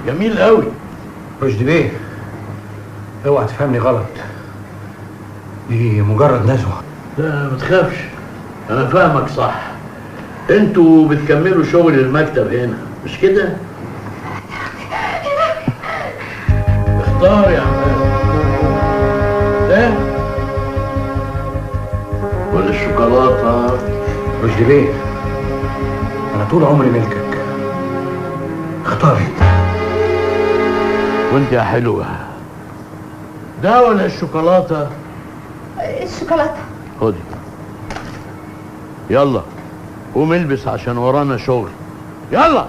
جميل قوي. رشدي بيه، اوعى تفهمني غلط، دي مجرد نزوه. لا ما تخافش، انا فاهمك صح. انتوا بتكملوا شغل المكتب هنا مش كده؟ اختار يا عماد، ده ولا الشوكولاته؟ رشدي بيه، انا طول عمري ملكك، اختار انت. وانت يا حلوه، ده ولا الشوكولاته؟ الشوكولاته. خدي، يلا قوم البس عشان ورانا شغل، يلا.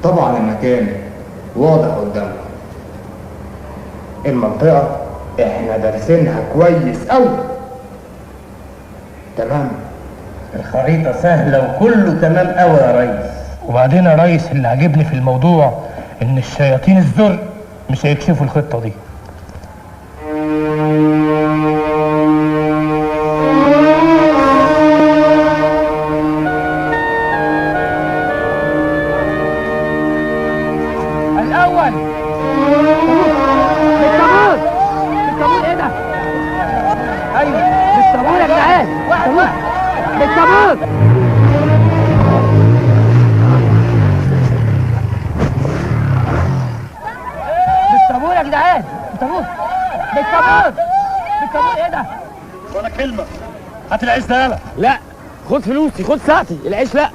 طبعا المكان واضح قدامكم. المنطقة احنا دارسينها كويس قوي. تمام. الخريطة سهلة وكله تمام قوي يا ريس. وبعدين يا ريس اللي عجبني في الموضوع ان الشياطين الزرق مش هيكشفوا الخطة دي. هات العيش ده يالا. لا خد فلوسي، خد ساعتي. العيش لا.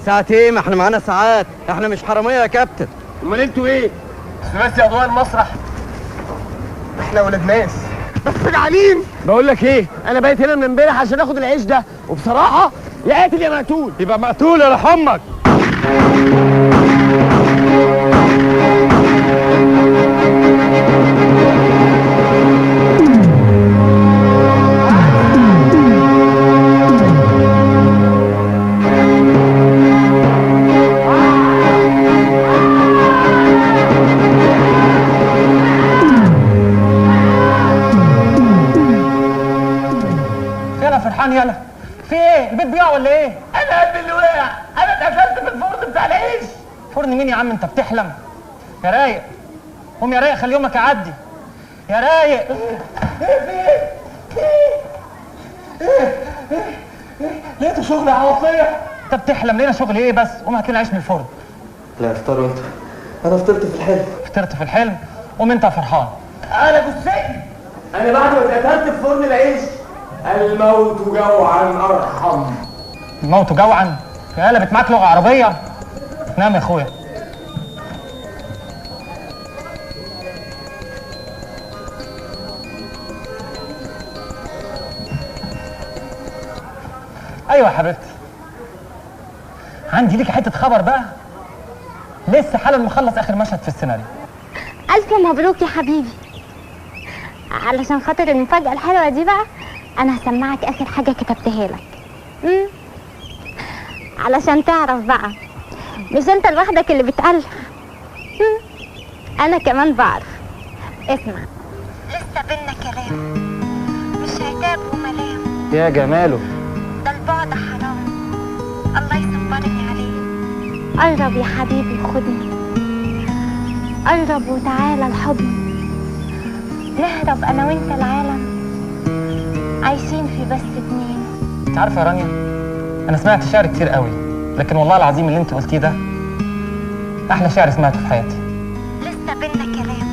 ساعة ايه؟ ما احنا معانا ساعات، احنا مش حرامية يا كابتن. امال انتوا ايه؟ بس يا اضواء المسرح. احنا ولاد ناس بس جعانين. بقول لك ايه، انا بايت هنا من امبارح عشان اخد العيش ده، وبصراحة يا قاتل يا مقتول. يبقى مقتول يا امك. فرن مين يا عم؟ انت بتحلم؟ يا رايق قوم يا رايق، خلي يومك يعدي يا رايق. لقيت شغل عواطلية. انت بتحلم لينا؟ شغل ايه بس؟ قوم هات لنا عيش من الفرن. لا افطر وانت. انا فطرت في الحلم. فطرت في الحلم؟ قوم انت يا فرحان. انا جثتي انا بعد ما اتقتلت في فرن العيش. الموت جوعا ارحم. الموت جوعا؟ يا قلبت معاك لغه عربيه. نام يا اخويا. ايوه يا حبيبتي، عندي ليك حته خبر بقى. لسه حالا مخلص اخر مشهد في السيناريو. ألف مبروك يا حبيبي. علشان خاطر المفاجأة الحلوة دي بقى أنا هسمعك آخر حاجة كتبتها لك. علشان تعرف بقى مش أنت لوحدك اللي بتألف. أنا كمان بعرف. اسمع. لسه بينا كلام، مش عتاب وملام. يا جماله. ده البعد حرام، الله يصبرني عليه. قرب يا حبيبي خدني، قرب وتعالى الحضن، نهرب انا وانت العالم، عايشين في بس اتنين. انت عارفه يا رانيا، انا سمعت شعر كتير قوي، لكن والله العظيم اللي انت قلتيه ده احلى شعر سمعته في حياتي. لسه بينا كلام،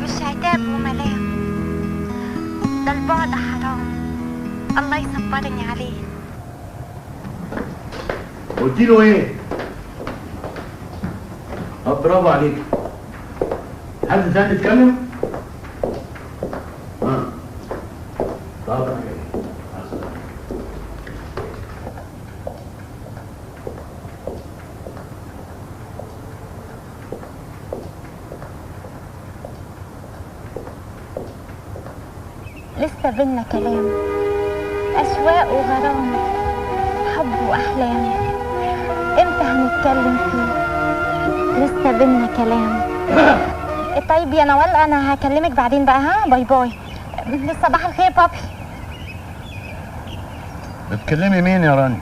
مش عتاب وملام، ده البعد حرام، الله يصبرني عليه. قلت له ايه؟ برافو عليك. حد تاني يتكلم؟ طب انا جاي. مع السلامة. لسه بينا كلام، أشواق وغرام، حب وأحلام، إمتى هنتكلم فيه؟ لسه بينا كلام. طيب يا نوال أنا هكلمك بعدين بقى. ها باي باي. صباح الخير بابي. بتكلمي مين يا رانيا؟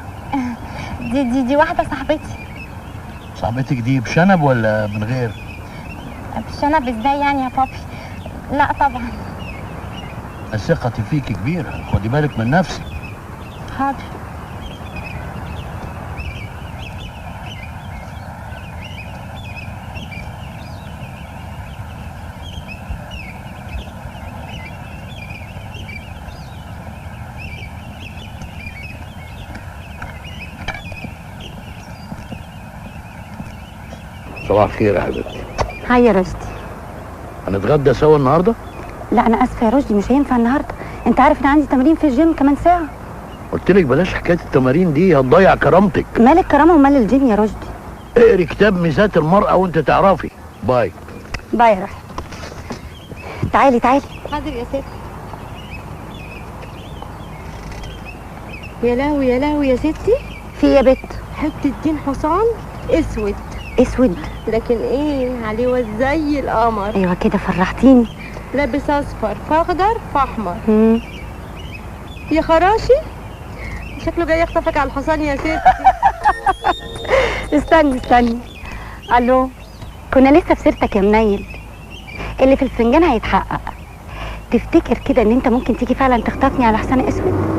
دي واحدة صاحبتي. صاحبتك دي بشنب ولا من غير؟ بشنب ازاي يعني يا بابي؟ لا طبعا. ثقتي فيك كبيرة، خدي بالك من نفسك. حاضر. صباح الخير يا حبيبتي. هاي يا رشدي. هنتغدى سوا النهارده؟ لا انا اسفه يا رشدي، مش هينفع النهارده. انت عارف ان عندي تمرين في الجيم كمان ساعه. قلت لك بلاش حكايه التمارين دي، هتضيع كرامتك. مال الكرامه ومال الجيم يا رشدي؟ اقري كتاب ميزات المرأة وانت تعرفي. باي. باي يا رحمة. تعالي تعالي. حاضر يا ست. يا لهوي يا لهوي يا ستي. في ايه يا بت؟ حته دين حصان اسود. اسود؟ لكن ايه عليه زي القمر. ايوه كده فرحتيني. لابس اصفر فاخضر فاحمر. يا خراشي شكله جاي يخطفك على الحصان يا ستي. استني. الو، كنا لسه في سيرتك يا منيل. اللي في الفنجان هيتحقق. تفتكر كده ان انت ممكن تيجي فعلا تخطفني على حصان اسود؟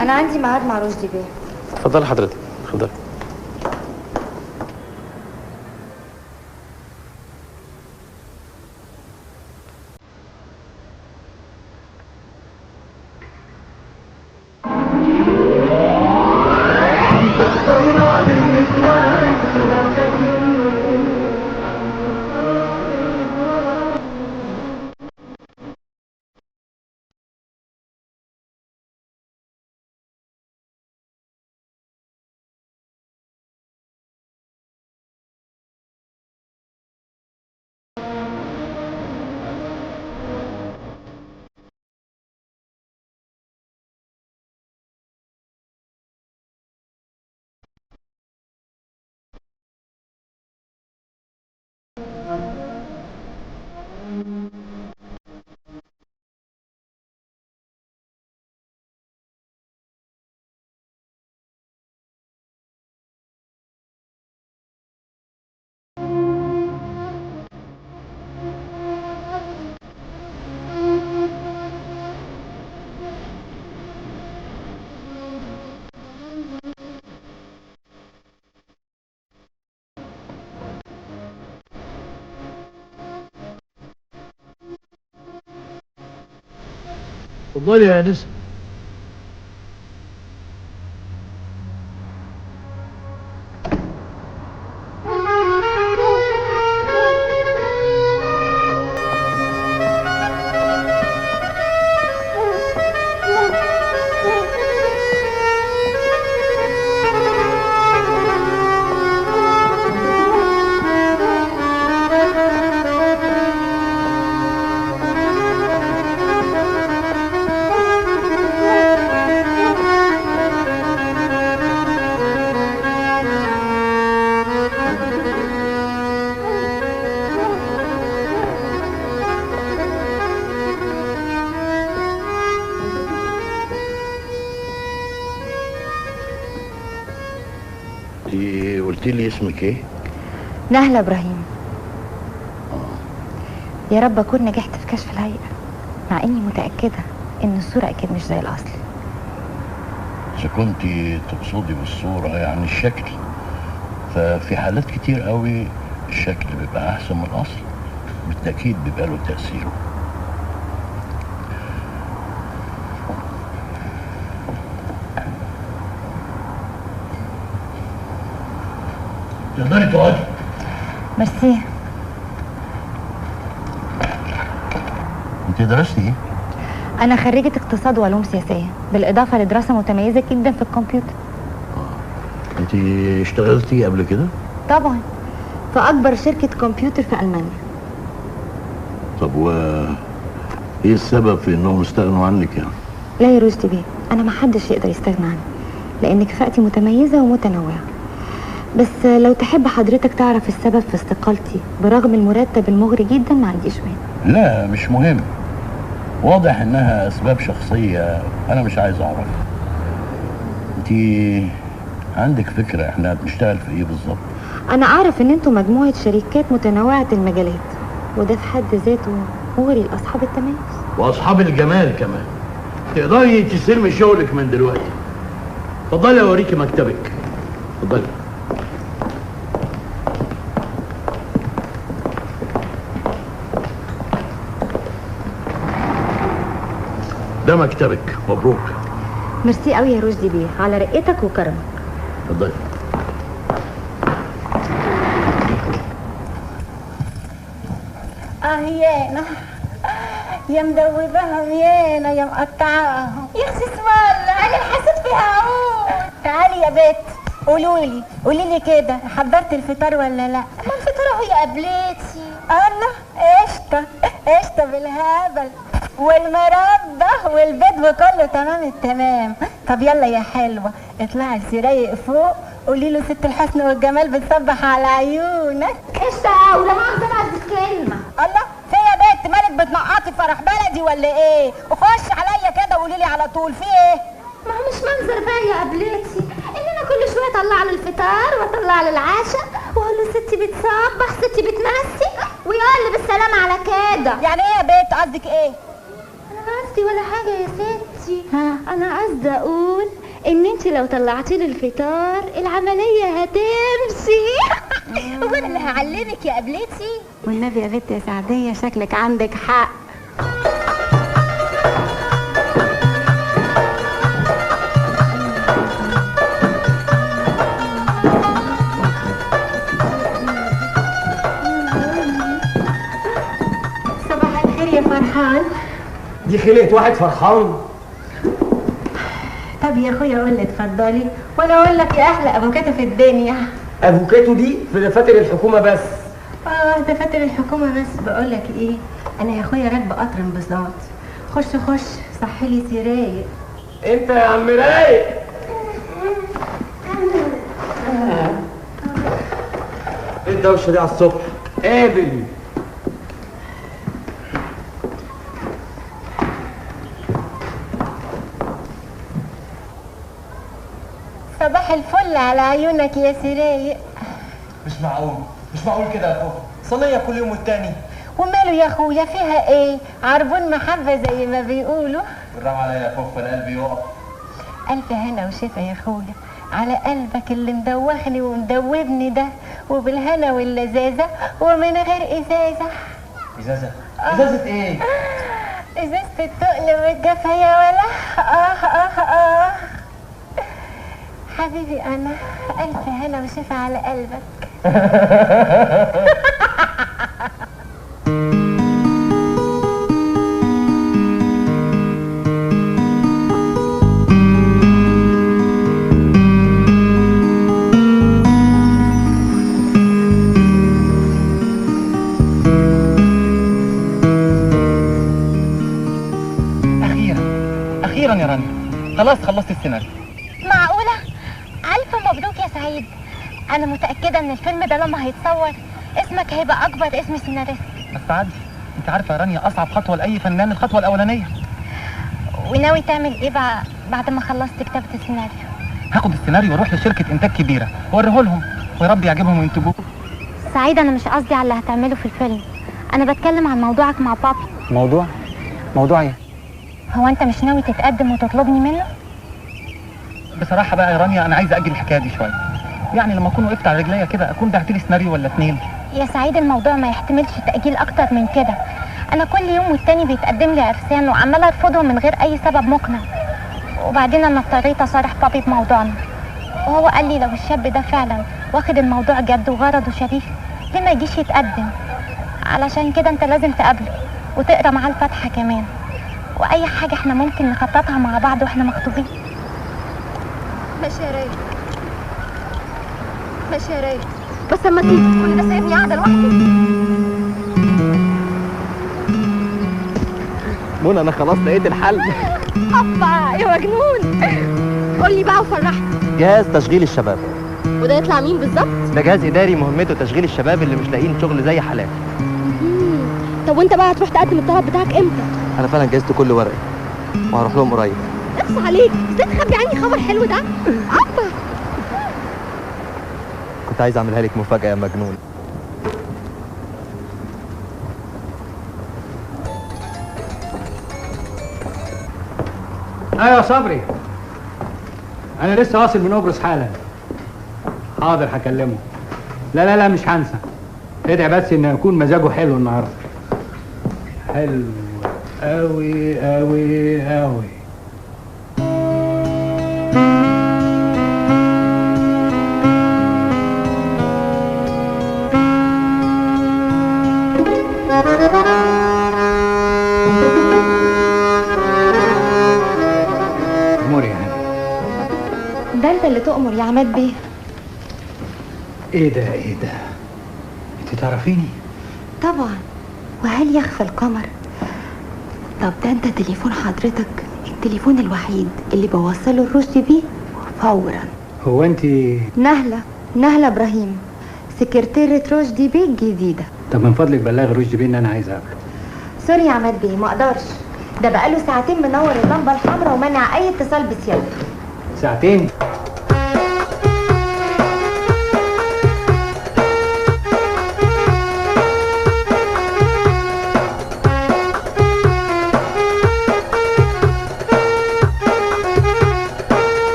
انا عندي ميعاد مع رشدي بيه. اتفضلي حضرتك، اتفضلي. اتفضلي يا انسه. قلت لي اسمك ايه؟ نهلة ابراهيم. يا رب اكون نجحت في كشف الهيئة، مع اني متأكدة ان الصورة اكيد مش زي الاصل. اذا كنت تقصدي بالصورة يعني الشكل، ففي حالات كتير قوي الشكل بيبقى احسن من الاصل، بالتأكيد بيبقى له تأثيره. تقدري تقعدي. ميرسي. انت درستي ايه؟ انا خريجة اقتصاد وعلوم سياسية، بالاضافة لدراسة متميزة جدا في الكمبيوتر. انت اشتغلتي قبل كده؟ طبعا، في اكبر شركة كمبيوتر في المانيا. طب ايه السبب في انهم استغنوا عنك يعني؟ لا يا رشدي بيه، انا ما حدش يقدر يستغنى عني، لان كفاءتي متميزة ومتنوعة. بس لو تحب حضرتك تعرف السبب في استقالتي برغم المرتب المغري جدا ما عنديش مانع. لا مش مهم، واضح انها اسباب شخصية انا مش عايز اعرف. انت عندك فكرة احنا بنشتغل في ايه بالظبط؟ انا اعرف ان انتوا مجموعة شركات متنوعة المجالات، وده في حد ذاته مغري لاصحاب التميز واصحاب الجمال كمان. تقدري تستلمي شغلك من دلوقتي. اتفضلي اوريكي مكتبك. اتفضلي. ده مكتبك، مبروك. ميرسي قوي يا رشدي بيه على رقتك وكرمك. اتفضلي. يانا يا مدوباهم يانا يا مقطعاهم يا اختي اسم الله، انا حسيت فيها عود. تعالي يا بت قولي لي كده، حضرت الفطار ولا لا؟ ما الفطار اهو يا قبلتي. الله، قشطه بالهبل والمربى والبيض وكله تمام التمام. طب يلا يا حلوه اطلعي السرايق فوق، قولي له ست الحسن والجمال بتصبح على عيونك. قشطه ولا مؤاخذه انا عايزه كلمه. الله، في يا بنت مالك بتنقطي فرح بلدي ولا ايه؟ وخش عليا كده وقولي لي على طول في ايه؟ ما هو مش منظر بقى يا قبلتي ان انا كل شويه اطلع له الفطار واطلع له العشاء واقول له ستي بتصبح ستي بتمسي ويقول لي بالسلامه على كده. يعني ايه يا بنت؟ قصدك ايه؟ انا قصدي ولا حاجه يا ستي. انا قصدي اقول ان انت لو طلعتي لي الفطار العمليه هتمشي. وانا اللي هعلمك يا قبلتي. والنبي يا بنت يا سعديه شكلك عندك حق. صباح الخير يا فرحان. دي خلقة واحد فرحان. طب يا اخويا قول لي اتفضلي وانا اقول لك يا احلى افوكاتو في الدنيا. افوكاتو دي في دفاتر الحكومه بس. دفاتر الحكومه بس. بقول لك ايه، انا يا اخويا راكبه قطر انبساط. خش صحي لي سرايق. انت يا عم رايق. ايه الدوشه دي على الصبح؟ قابل. صباح الفل على عيونك يا سرايق. مش معقول كده يا فوفا، صينية كل يوم والتاني. وماله يا اخويا فيها ايه؟ عربون محبة زي ما بيقولوا. بالراحة عليا يا فوفا، انا قلبي يقف. ألف هنا وشفا يا اخويا على قلبك اللي مدوخني ومدوبني ده، وبالهنا واللذاذة ومن غير ازازة. ازازة؟ ازازة ايه؟ ازازة التقل والجفا يا ولا. حبيبي انا الف هنا وشفا على قلبك. اخيرا يا رانيا، خلاص خلصت السيناريو. معقولة؟ ألف مبروك يا سعيد. أنا متأكدة إن الفيلم ده لما هيتصور اسمك هيبقى أكبر اسم سيناريست. بس عادي، أنت عارفة يا رانيا أصعب خطوة لأي فنان الخطوة الأولانية. وناوي تعمل إيه بقى بعد ما خلصت كتابة السيناريو؟ هاخد السيناريو وأروح لشركة إنتاج كبيرة وأوريه لهم ويا رب يعجبهم وينتجوه. سعيد أنا مش قصدي على اللي هتعمله في الفيلم، أنا بتكلم عن موضوعك مع بابي. موضوع إيه؟ هو أنت مش ناوي تتقدم وتطلبني منه؟ بصراحة بقى يا رانيا أنا عايز أجل الحكاية دي شوية، يعني لما أكون وقفت على رجليا كده أكون بعت لي سيناريو ولا 2. يا سعيد الموضوع ما يحتملش تأجيل أكتر من كده. أنا كل يوم والتاني بيتقدم لي عرسان وعمالة أرفضهم من غير أي سبب مقنع. وبعدين أنا اضطريت أصارح بابي بموضوعنا، وهو قال لي لو الشاب ده فعلا واخد الموضوع جد وغرضه شريف ليه ما يجيش يتقدم. علشان كده أنت لازم تقابله وتقرا معاه الفاتحة كمان، وأي حاجة احنا ممكن نخططها مع بعض واحنا مخطوبين. ماشي يا رايق، ماشي يا رايق، بس اما تيجي كل ده سايبني قاعده لوحدي. منى انا خلاص لقيت الحل. ابا يا مجنون، قول لي بقى وفرحني. جهاز تشغيل الشباب. وده يطلع مين بالظبط؟ ده جهاز اداري مهمته تشغيل الشباب اللي مش لاقيين شغل زي حالاتي. طب وانت بقى هتروح تقدم الطلب بتاعك امتى؟ انا فعلا جهزت كل ورقي وهروح لهم قريب. اقصى عليك، ازاي تخبي عني خبر حلو ده؟ ابا كنت عايز اعملها لك مفاجأة يا مجنون. ايوه يا صبري، انا لسه واصل من قبرص حالا. حاضر هكلمه. لا مش هنسى. ادعي بس ان يكون مزاجه حلو النهارده. حلو قوي قوي قوي. امور يا هاني. ده انت اللي تؤمر يا عماد بيه. ايه ده انت تعرفيني؟ طبعا، وهل يخفى القمر؟ طب ده انت تليفون حضرتك التليفون الوحيد اللي بوصله الرشدي بيه فورا. هو انت؟ نهلة ابراهيم، سكرتيرة رشدي بيه الجديدة. طب من فضلك بلغ رشدي بيه ان انا عايز اقابله. سوري يا عماد بيه، ما اقدرش. ده بقاله ساعتين منور اللمبة الحمراء ومنع اي اتصال بسيادته. ساعتين؟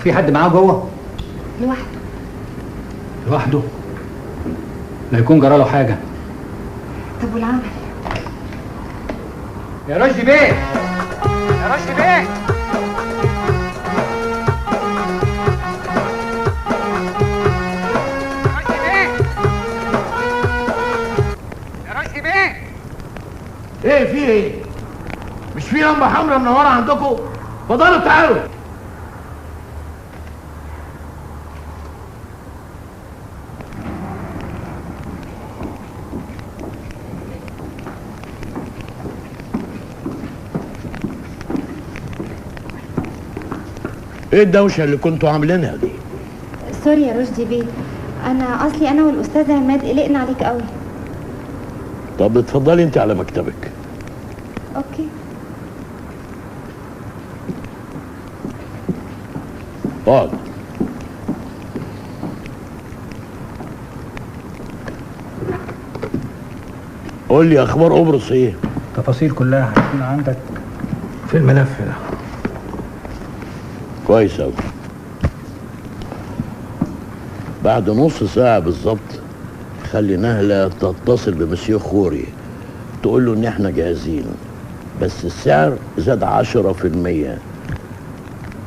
في حد معاه جوه؟ لوحده؟ لا يكون جرى له حاجه. طب والعمل؟ يا رشدي بيه، يا رشدي بيه، يا رشدي بيه، ايه في ايه؟ مش في لمبه حمراء منوره عندكم؟ اتفضلوا تعالوا. ايه الدوشه اللي كنتوا عاملينها دي؟ سوري يا رشدي بيه، انا والاستاذ عماد قلقنا عليك قوي. طب اتفضلي انت على مكتبك. اوكي. اقعد. قول لي اخبار قبرص ايه؟ التفاصيل كلها هتكون عندك في الملف ده. كويس اوي. بعد نص ساعة بالظبط خلي نهلة تتصل بمسيو خوري تقول له ان احنا جاهزين، بس السعر زاد 10%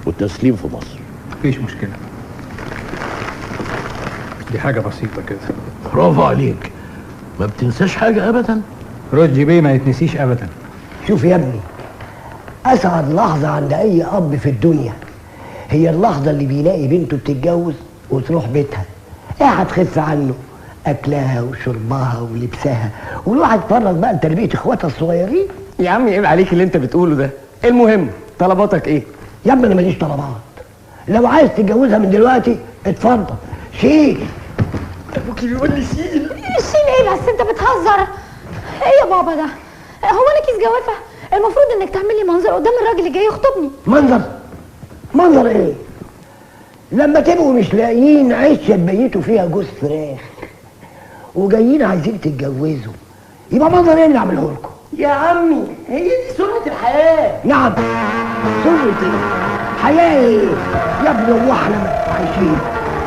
والتسليم في مصر. مفيش مشكلة، دي حاجة بسيطة كده. برافو عليك، ما بتنساش حاجة ابدا. رشدي بيه ما يتنسيش ابدا. شوف يا ابني، اسعد لحظة عند اي اب في الدنيا هي اللحظة اللي بيلاقي بنته بتتجوز وتروح بيتها، قاعد تخف عنه اكلها وشربها ولبسها، والواحد يتفرج بقى لتربية اخواتها الصغيرين. يا عم عيب عليك اللي انت بتقوله ده. المهم طلباتك ايه؟ يا ابني انا ماليش طلبات، لو عايز تتجوزها من دلوقتي اتفضل شيل. ابوك يقول لي شيل. شيل ايه بس؟ انت بتهزر. ايه يا بابا ده؟ هو انا كيس جوافه؟ المفروض انك تعمل لي منظر قدام الراجل اللي جاي يخطبني. منظر ايه؟ لما تبقوا مش لاقيين عشه تبيتوا فيها جوز فراخ وجايين عايزين تتجوزوا، يبقى منظر ايه اللي اعمله لكم؟ يا عمي هي دي سنة الحياة. نعم، سنة ايه؟ حياة ايه؟ يا ابني هو احنا عايشين؟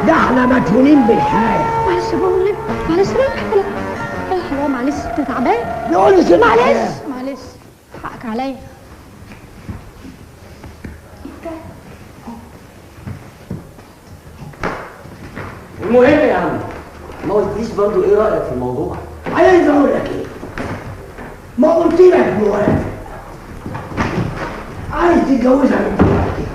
ده احنا مدفونين بالحياة. معلش يا بابا، معلش رايح معلش انت تعبان. يقول لي معلش حقك عليا. المهم يا عم، ما قلتليش برضو ايه رأيك في الموضوع؟ عايز اقول لك ايه؟ ما قلت لك موافق. عايز تتجوزها من دلوقتي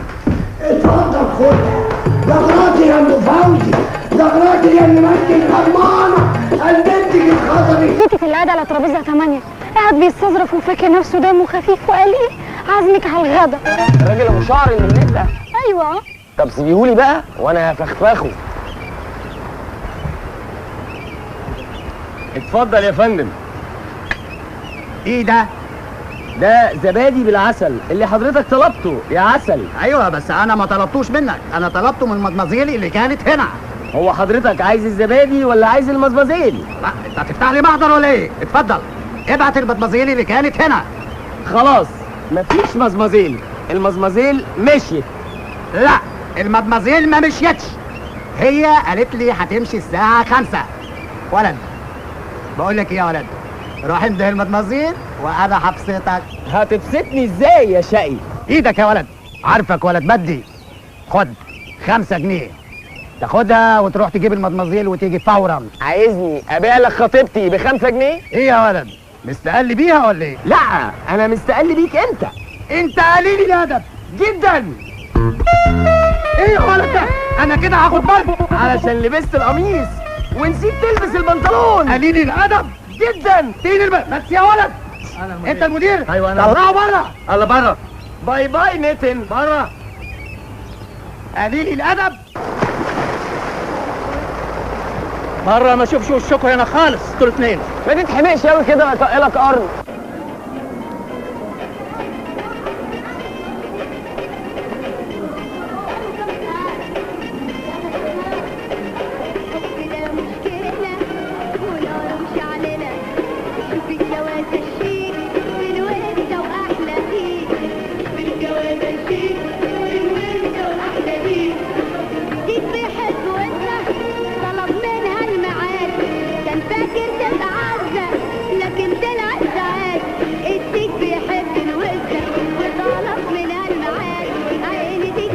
اتفضل خدها. لغراتي يا ام فوزي، لغراتي يا ام مجدي الغضبانه، البنت اتخطبت. بنتك اللي قاعده على ترابيزه 8 قاعد بيستظرف وفاكر نفسه دمه خفيف وقال ايه؟ عازمك على الغدا. الراجل ابو شعر اللي هناك ده؟ ايوه. طب سيبيهولي بقى وانا هفخفخه. اتفضل يا فندم. ايه ده؟ ده زبادي بالعسل اللي حضرتك طلبته يا عسل. ايوه بس انا ما طلبتوش منك، انا طلبته من المدمزيل اللي كانت هنا. هو حضرتك عايز الزبادي ولا عايز المزمزيل؟ انت هتفتح لي محضر ولا ايه؟ اتفضل ابعت المدمزيل اللي كانت هنا. خلاص مفيش مزمزيل، المزمزيل مشيت. لا المدمزيل ما مشيتش، هي قالت لي هتمشي الساعة 5. ولد بقول لك ايه يا ولد، روح انده المدمزيل وانا هبسطك. هتبسطني ازاي يا شقي؟ ايدك يا ولد، عارفك ولد بدي. خد 5 جنيه تاخدها وتروح تجيب المدمزيل وتيجي فورا. عايزني ابيع لك خطيبتي ب5 جنيه؟ ايه يا ولد، مستقل بيها ولا ايه؟ لا انا مستقل بيك انت قليل الادب جدا. ايه يا ولد ده؟ انا كده هاخد ضرب علشان لبست القميص ونسيت تلبس البنطلون. قليل الادب جدا. بس يا ولد انت المدير. ايوه انا. طلعه بره. الله بره. باي باي نتن. بره. قليل الادب بره، ما اشوفش وشكوا هنا خالص انتوا الاثنين. ما تتحمقش قوي كده اطقلك قرن.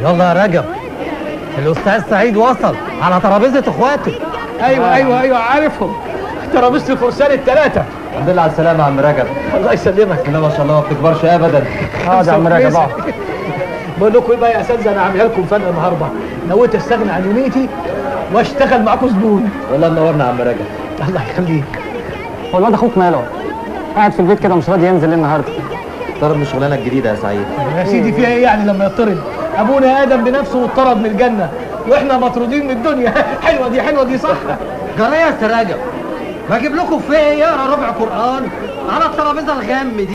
يلا يا رجب، الاستاذ سعيد وصل على ترابيزه اخواته. ايوه عارفهم، ترابيزه الفرسان الثلاثه. الحمد لله على السلامه يا عم رجب. الله يسلمك. لا ما شاء الله ما بتكبرش ابدا. اقعد يا عم رجب اقعد. بقول لكم ايه بقى يا اساتذه، انا هعملها لكم فن النهارده. نويت استغنى عن يوميتي واشتغل معاكم زبون. والله منورنا يا عم رجب. الله يخليك. هو الواد اخوك ماله؟ قاعد في البيت كده مش راضي ينزل ليه النهارده؟ طرد من الشغلانه الجديده يا سعيد. يا سيدي فيها ايه يعني لما يطرد؟ ابونا ادم بنفسه مطرد من الجنه واحنا مطرودين من الدنيا. حلوه دي حلوه دي، صح؟ جرى يا استاذ رجب، ما اجيب لكم فيه يقرا ربع قران على الترابيزه الغم دي.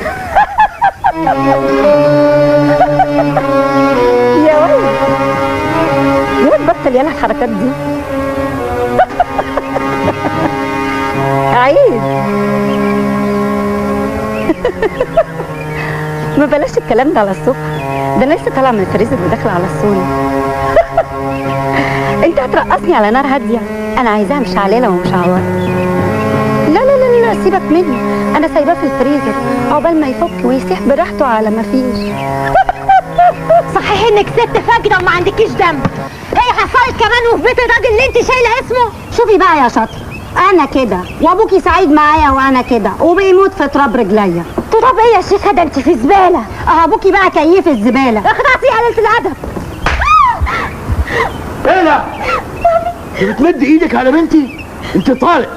يا ولد بطل يلا الحركات دي. عيب. ما بلاش الكلام ده على الصبح، ده انا لسه طالعه من الفريزر وداخله على الصوره. انت هترقصني على نار هاديه؟ انا عايزاها مشعلله ومشعوره. لا لا لا لا سيبك مني، انا سايباه في الفريزر عقبال ما يفك ويسيح براحته على ما فيش. صحيح انك ست فاجره وما عندكيش دم. هي حصلت كمان وفي بيت الراجل اللي انت شايله اسمه. شوفي بقى يا شاطره، انا كده وابوكي سعيد معايا وانا كده وبيموت في تراب رجليا. تراب ايه يا شيخه؟ ده انت في زباله. ابوكي بقى كيف الزباله. اخدعتي قليله الادب. ايه ده؟ انت بتمد ايدك على بنتي؟ انت طالق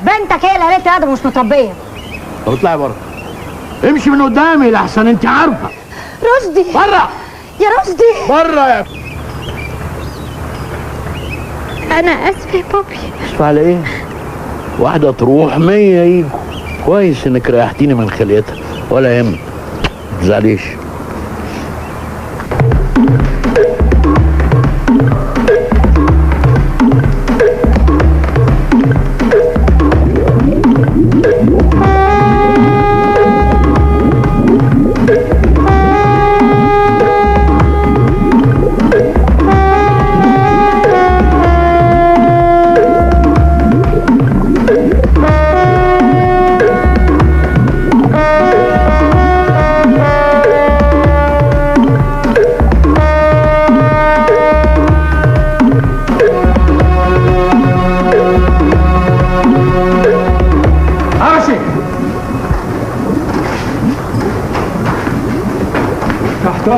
بنتك هي اللي قليله الادب ومش متربيه. طب اطلعي بره، امشي من قدامي لحسن انت عارفه. رشدي بره يا رشدي، بره يا انا اسفه يا بابي. اسف على ايه؟ واحده تروح 100 يجوا. كويس انك ريحتيني من خليتها، ولا يهمك ما تزعليش.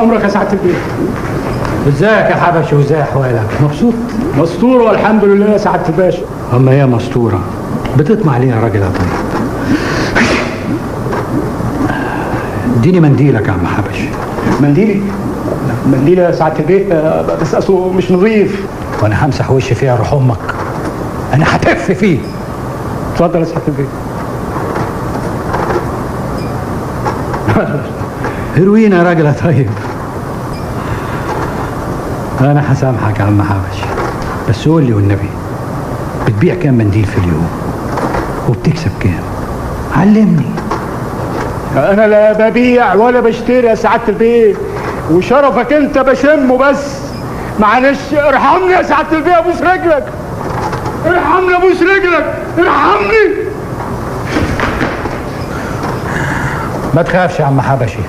امرك يا سعاده البيت. ازيك يا حبشي وازاي احوالك؟ مبسوط؟ مستور والحمد لله يا سعاده الباشا. اما هي مستوره بتطمع ليه يا راجل يا طيب؟ اديني منديلك يا عم حبشي. منديلي؟ منديلي يا سعاده البيت بس اصله مش نظيف. وانا همسح وشي فيها روح امك. انا هتف فيه. اتفضل يا سعاده البيت. هروين يا راجل يا طيب. انا هسامحك يا عم حبشي، بس قول لي والنبي بتبيع كام منديل في اليوم وبتكسب كام؟ علمني. انا لا ببيع ولا بشتري يا سعاده البيت، وشرفك انت بشمه بس. معلش ارحمني يا سعاده البيت، ابوس رجلك. ارحمني ابوس رجلك، ارحمني. ما تخافش يا عم حبشي،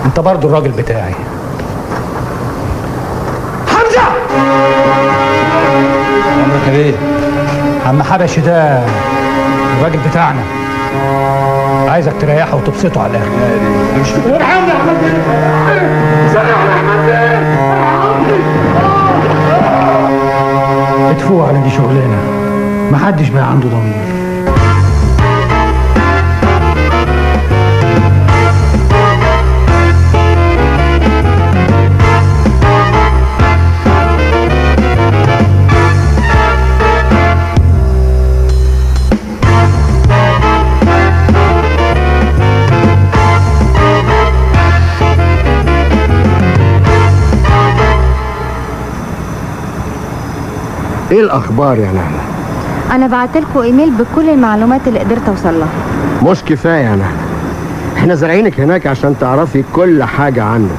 انت برضو الراجل بتاعي. حمزه عمرك ايه؟ عم حبشي ده الراجل بتاعنا، عايزك تريحه وتبسطه على الاخر. ارحمني يا احمد، سامحني يا احمد، ارحمني. اتفوق على دي شغلانه، محدش بقى عنده ضمير. ايه الاخبار يا نهله؟ انا بعتلكوا ايميل بكل المعلومات اللي قدرت اوصل لها. مش كفايه يا نهله، احنا زارعينك هناك عشان تعرفي كل حاجه عنه.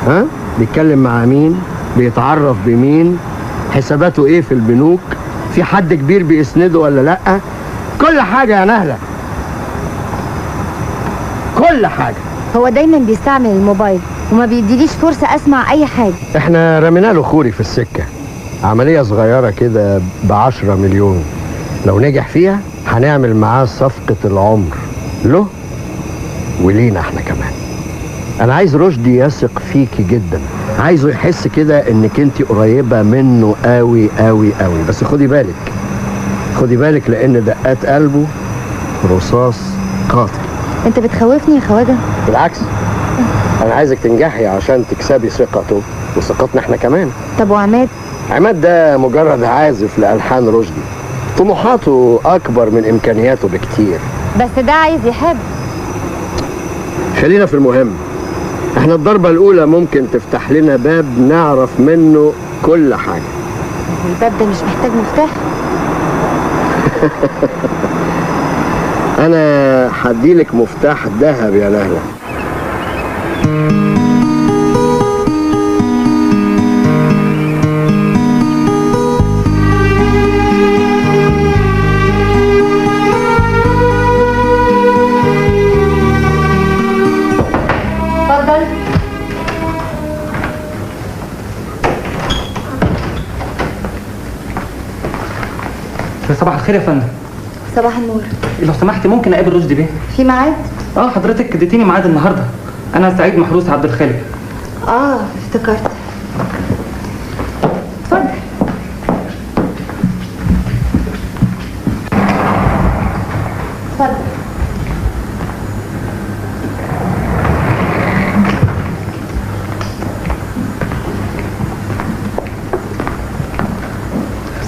ها؟ بيتكلم مع مين؟ بيتعرف بمين؟ حساباته ايه في البنوك؟ في حد كبير بيسنده ولا لا؟ كل حاجه يا نهله، كل حاجه. هو دايما بيستعمل الموبايل وما بيديليش فرصه اسمع اي حاجه. احنا رمينا له خوري في السكه، عملية صغيرة كده ب10 مليون، لو نجح فيها هنعمل معاه صفقة العمر له ولينا احنا كمان. انا عايز رشدي يثق فيكي جدا، عايزه يحس كده انك انت قريبة منه قوي قوي قوي. بس خدي بالك، خدي بالك، لان دقات قلبه رصاص قاتل. انت بتخوفني يا خواجه. بالعكس، انا عايزك تنجحي عشان تكسبي ثقته وثقتنا احنا كمان. طب وعماد؟ عماد ده مجرد عازف لألحان رشدي، طموحاته اكبر من امكانياته بكتير. بس ده عايز يحب. خلينا في المهم. احنا الضربة الاولى ممكن تفتح لنا باب نعرف منه كل حاجة. الباب ده مش محتاج مفتاح؟ انا هديلك مفتاح ذهب يا نهلة. صباح الخير يا فندم. صباح النور. لو سمحتي ممكن اقابل رشدي بيه؟ في ميعاد؟ حضرتك اديتيني ميعاد النهارده. انا سعيد محروس عبد الخالق. افتكرت. اتفضل. اتفضل.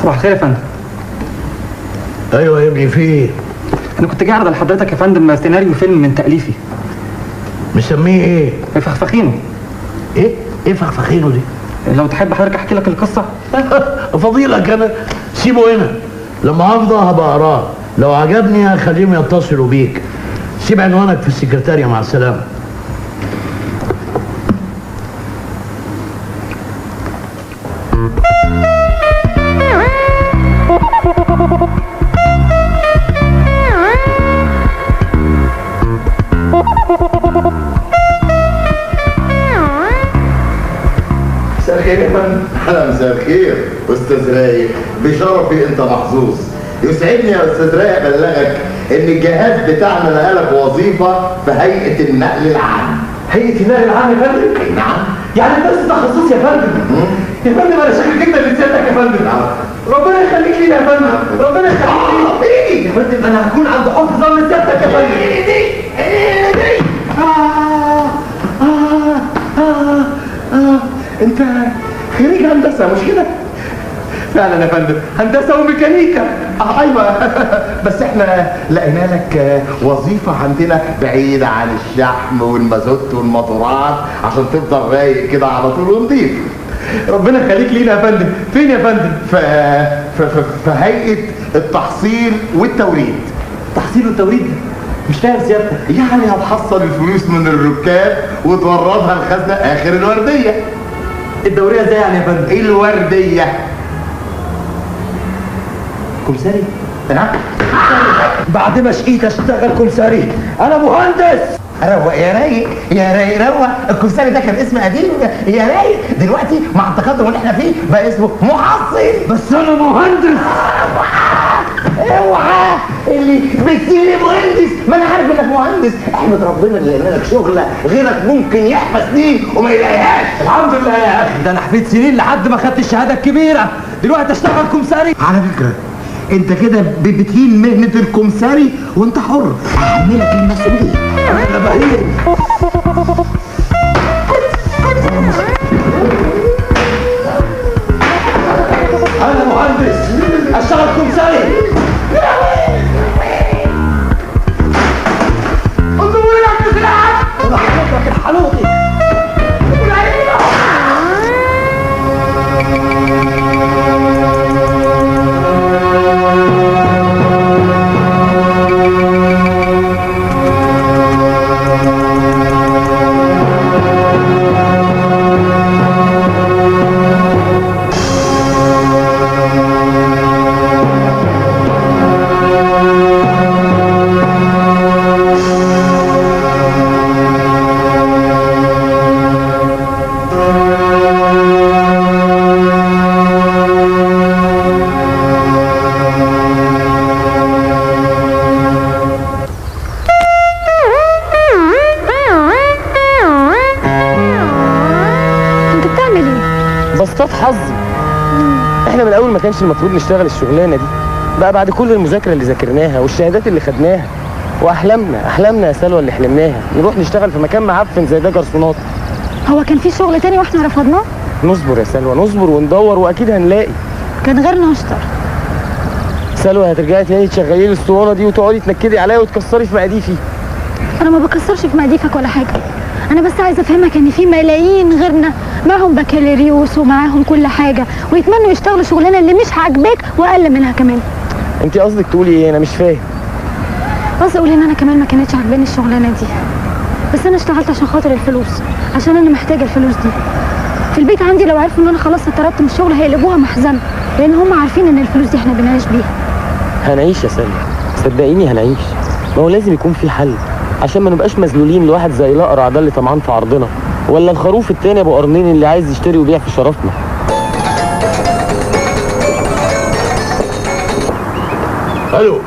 صباح الخير يا فندم. ايوه يا ابني، في ايه؟ انا كنت جاي اعرض لحضرتك يا فندم سيناريو فيلم من تأليفي. مسميه ايه؟ فخفخينه. ايه فخفخينه دي؟ لو تحب حضرتك احكي لك القصه. فضيلك انا سيبه هنا، لما افضى هبقى اقراه، لو عجبني هخليهم يتصلوا بيك. سيب عنوانك في السكرتاريه، مع السلامه. مساء الخير يا فندم. مساء الخير استاذ رايق، بشرفي انت محظوظ. يسعدني يا استاذ رايق ابلغك ان الجهاز بتاعنا نقلك وظيفه في هيئه النقل العام. هيئة النقل العام يا فندم؟ نعم. يعني بس تخصص يا فندم. يا فندم انا شاكر جدا لسيادتك يا فندم. ربنا يخليك لينا يا فندم. ربنا يخليك لينا. يا فندم انا هكون عند حسن ظن سيادتك يا فندم. انت خريج هندسه مش كده؟ فعلا يا فندم، هندسه وميكانيكا. ايوه بس احنا لقينا لك وظيفه عندنا بعيده عن الشحم والمازوت والموتورات عشان تفضل رايق كده على طول ونضيف. ربنا يخليك لينا يا فندم. فين يا فندم؟ في هيئه التحصيل والتوريد. التحصيل والتوريد مش فاهم سيادتك. يعني هتحصل الفلوس من الركاب وتوردها الخزنه اخر الورديه. الدوريه ازاي يعني يا فندم؟ الورديه. كمساري؟ نعم. بعد ما شقيت اشتغل كمساري، انا مهندس. روق يا رايق يا رايق روق. الكمساري ده كان اسم قديم يا رايق، دلوقتي مع التقدم اللي احنا فيه بقى اسمه محصل. بس انا مهندس. اوعى اللي بتسيلي مهندس، ما انا عارف انك مهندس. احمد ربنا اللي لقينا لك شغله غيرك ممكن يحبس سنين وما يلاقيهاش. الحمد لله يا اخي، ده انا حفيت سنين لحد ما خدت الشهاده الكبيره، دلوقتي اشتغل كمساري. على فكره انت كده بتهين مهنه الكمساري وانت حر. احملك المسؤوليه. انا بهين. انا مهندس اشتغل كمساري. انتوا وين يا مسلاح؟ انا هحطك الحلوطي. حظي. احنا من الاول ما كانش المفروض نشتغل الشغلانه دي، بقى بعد كل المذاكره اللي ذاكرناها والشهادات اللي خدناها واحلامنا يا سلوى اللي حلمناها نروح نشتغل في مكان معفن زي ده جرسونات. هو كان في شغل تاني واحنا رفضناه؟ نصبر يا سلوى، نصبر وندور واكيد هنلاقي. كان غيرنا اشطر. سلوى هترجعي تاني تشغلي لي الاسطوانه دي وتقعدي تنكدي عليا وتكسري في مقاديفي؟ انا ما بكسرش في مقاديفك ولا حاجه، انا بس عايزه افهمك ان في ملايين غيرنا معاهم بكالوريوس ومعاهم كل حاجه ويتمنوا يشتغلوا شغلانه اللي مش عاجباك واقل منها كمان. انت قصدك تقولي ايه؟ انا مش فاهم. قصدي اقول ان انا كمان ما كانتش عاجباني الشغلانه دي، بس انا اشتغلت عشان خاطر الفلوس، عشان انا محتاجه الفلوس دي. في البيت عندي لو عرفوا ان انا خلاص اتطردت من الشغل هيقلبوها محزنه، لان هم عارفين ان الفلوس دي احنا بنعيش بيها. هنعيش يا سلمى، صدقيني هنعيش. ما هو لازم يكون في حل عشان ما نبقاش مذلولين لواحد زي الاقرع ده اللي طمعان في عرضنا، ولا الخروف التاني ابو قرنين اللي عايز يشتري ويبيع في شرفنا. الو.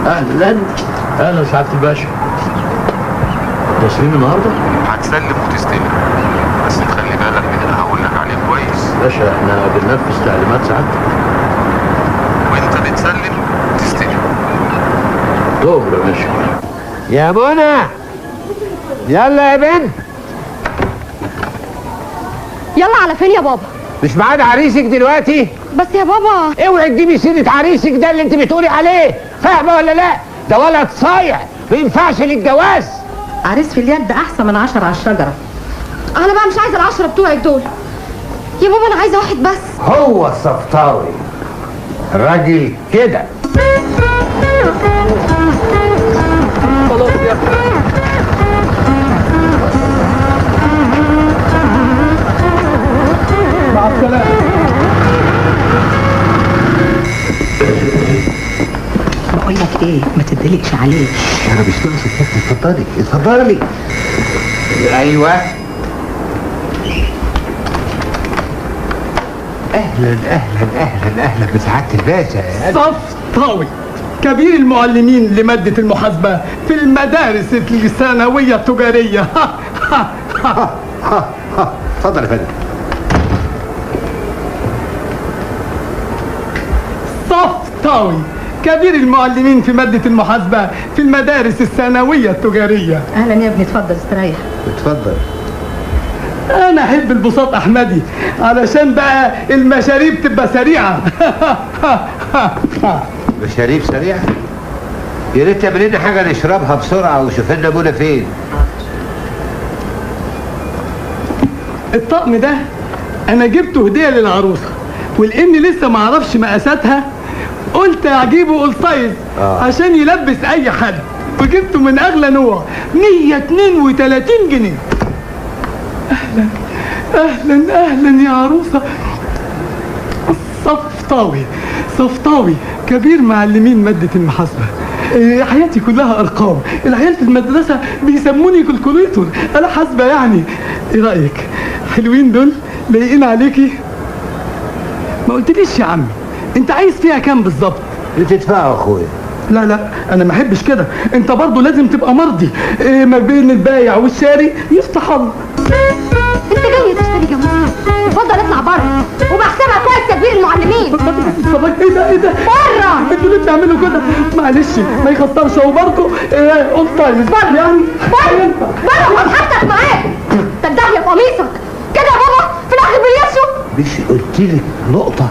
اهلا اهلا سعاده الباشا. تسليم النهارده؟ هتسلم وتستلم، بس تخلي بالك من اللي هقول لك عليه كويس. باشا احنا بننفذ تعليمات سعادتك. وانت بتسلم تستلم. دور يا باشا. يا منى، يلا يا بنت. يلا على فين يا بابا؟ مش ميعاد عريسك دلوقتي؟ بس يا بابا اوعي تجيبي سيره عريسك ده اللي انت بتقولي عليه، فاهمه ولا لا؟ ده ولد صايع ما ينفعش للجواز. عريس في اليد احسن من 10 على الشجره. انا بقى مش عايزه ال10 بتوعك دول يا بابا، انا عايزه واحد بس. هو الصفطاوي الراجل كده. خلاص يا مع السلامه. بقول لك ايه، ما تدلقش عليه. انا مش ناقص الحته، اتفضلي اتفضلي. ايوه اهلا اهلا اهلا اهلا بسعاده الباشا. صفطاوي كبير المعلمين لمادة المحاسبة في المدارس الثانوية التجارية. اتفضل يا فندم. صفطاوي كبير المعلمين في مادة المحاسبة في المدارس الثانوية التجارية. اهلا يا ابني، اتفضل استريح. اتفضل. انا احب البساط احمدي علشان بقى المشاريب تبقى سريعة. مشاريب سريعة؟ يا ريت تعمل لنا حاجة نشربها بسرعة وشوف لنا ابونا فين. الطقم ده انا جبته هدية للعروسة، ولاني لسه ما اعرفش مقاساتها قلت اجيبه اول سايز عشان يلبس اي حد، وجبته من اغلى نوع 132 جنيه. اهلا اهلا اهلا يا عروسة. صفطاوي كبير معلمين مادة المحاسبة. حياتي كلها ارقام، العيال في المدرسة بيسموني كالكوليتور، انا حاسبة يعني. ايه رأيك؟ حلوين دول؟ لايقين عليكي؟ ما قلتليش يا عمي انت عايز فيها كام بالظبط؟ اللي تدفعه يا اخويا. لا انا ما احبش كده، انت برضو لازم تبقى مرضي. ما بين البايع والشاري يفتح الله. انت جاي تشتري جاموسه؟ اتفضل اطلع بره وبحسبها كويس يا كبير المعلمين. ايه ده بره. انتوا ليه بتعملوا كده؟ معلش ما يخسرش، هو برضه اون تايم بره يعني. بره وهضحكك معاك. تدعي في قميصك كده يا بابا، في الاخر بيرشوا. مش قلتلك نقطة؟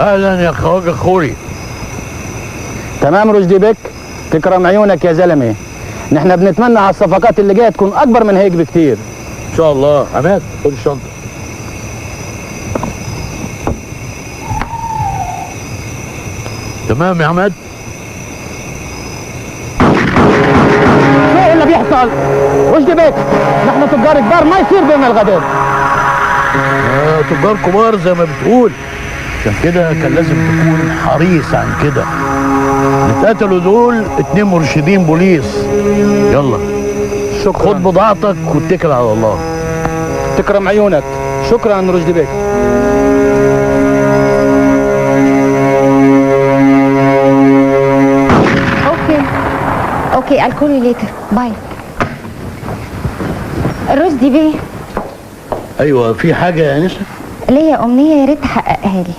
اهلا يا خواجه خوري. تمام رشدي بك، تكرم عيونك يا زلمه. نحن بنتمنى على الصفقات اللي جايه تكون اكبر من هيك بكتير ان شاء الله. عماد خد الشنطه. تمام يا عماد. حصل؟ رشدي بيك، نحن تجار كبار ما يصير بيننا الغدر. تجار كبار زي ما بتقول، عشان كده كان لازم تكون حريص عن كده. اللي اتقتلوا دول 2 مرشدين بوليس. يلا شكرا. خد بضاعتك واتكل على الله. تكرم عيونك. شكرا رشدي بيك. اوكي I'll call you later. باي. رشدي بيه. ايوه، في حاجه يا انسه؟ ليا امنيه يا ريت تحققها لي.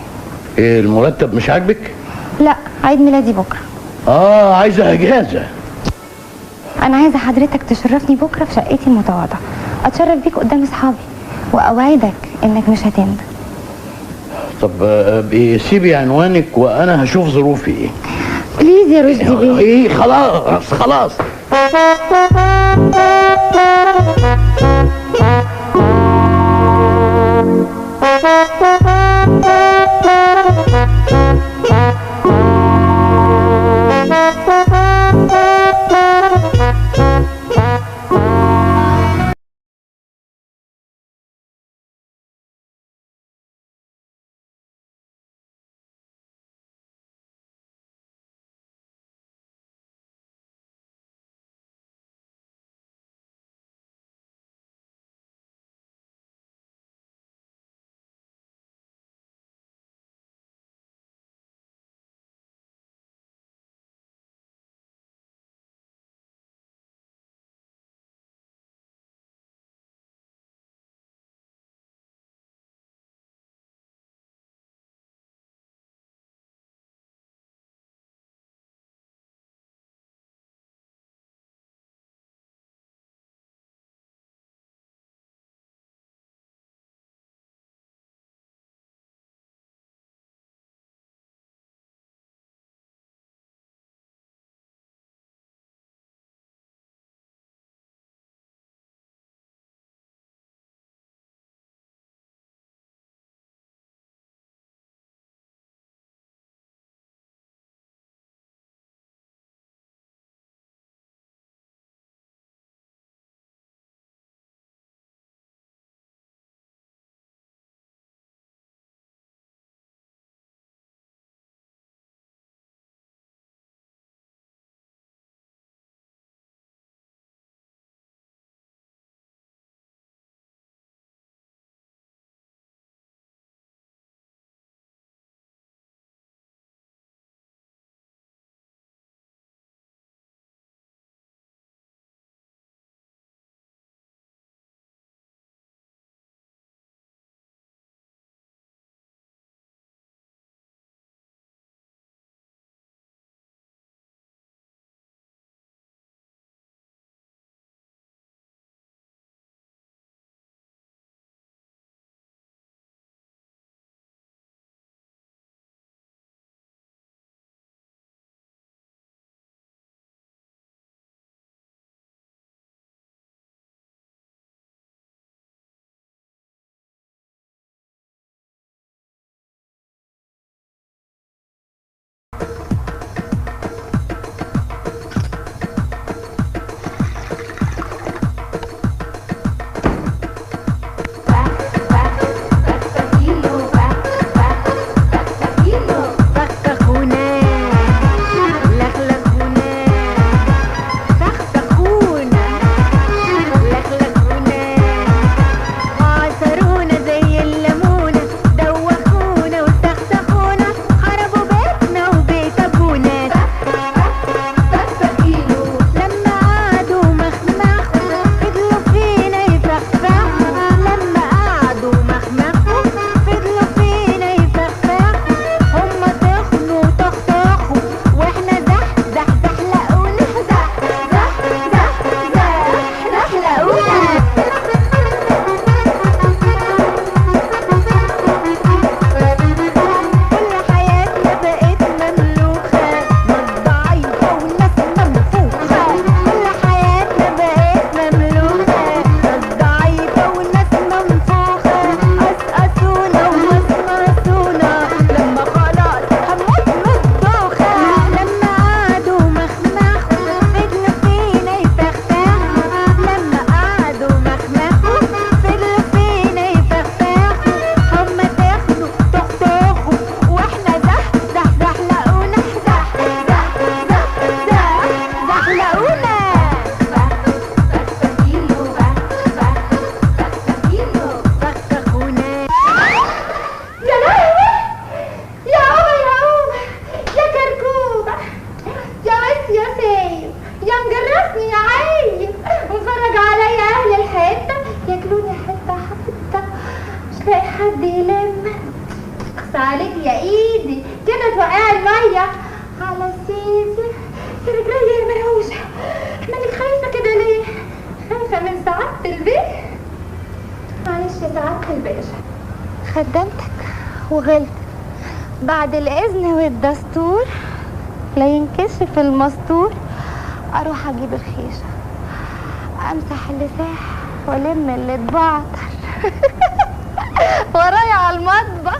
ايه المرتب مش عاجبك؟ لا، عيد ميلادي بكره. عايزه اجازه. انا عايزه حضرتك تشرفني بكره في شقتي المتواضعه، اتشرف بيك قدام اصحابي واوعدك انك مش هتندم. طب سيبي عنوانك وانا هشوف ظروفي ايه. بليز يا رشدي بيه. ايه خلاص. عليك يا ايدي كده توقعي الميه على سيدي. رجلي يا مروشه، مالك خايفه كده ليه؟ خايفه من سعاده البيت؟ معلش يا سعاده الباشا، خدمتك وغلت. بعد الاذن والدستور لا ينكشف المستور، اروح اجيب الخيشه امسح اللي ساح والم اللي اتبعتر ورايا على المطبخ.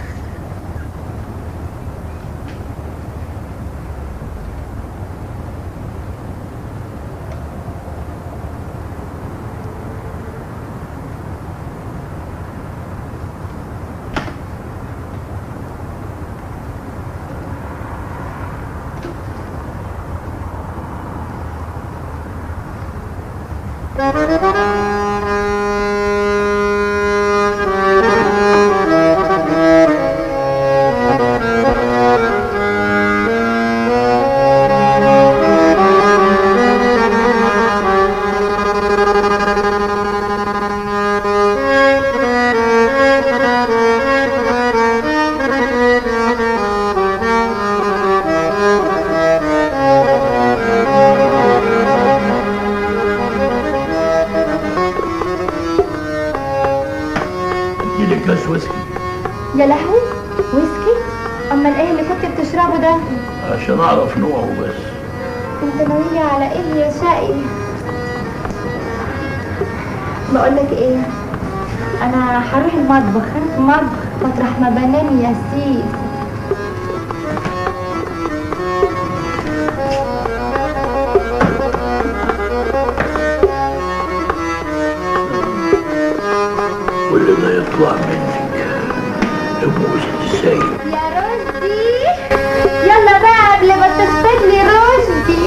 يا لهوي، ويسكي؟ امال ايه اللي كنت بتشربه ده؟ عشان اعرف نوعه بس. انت ناوي على ايه يا شقي؟ بقولك ايه، انا هروح المطبخ مطرح ما بنام يا سيدي. واللي ده يطلع منك نموذج السيد. يا رشدي يلا بقى قبل ما تفقد لي رشدي.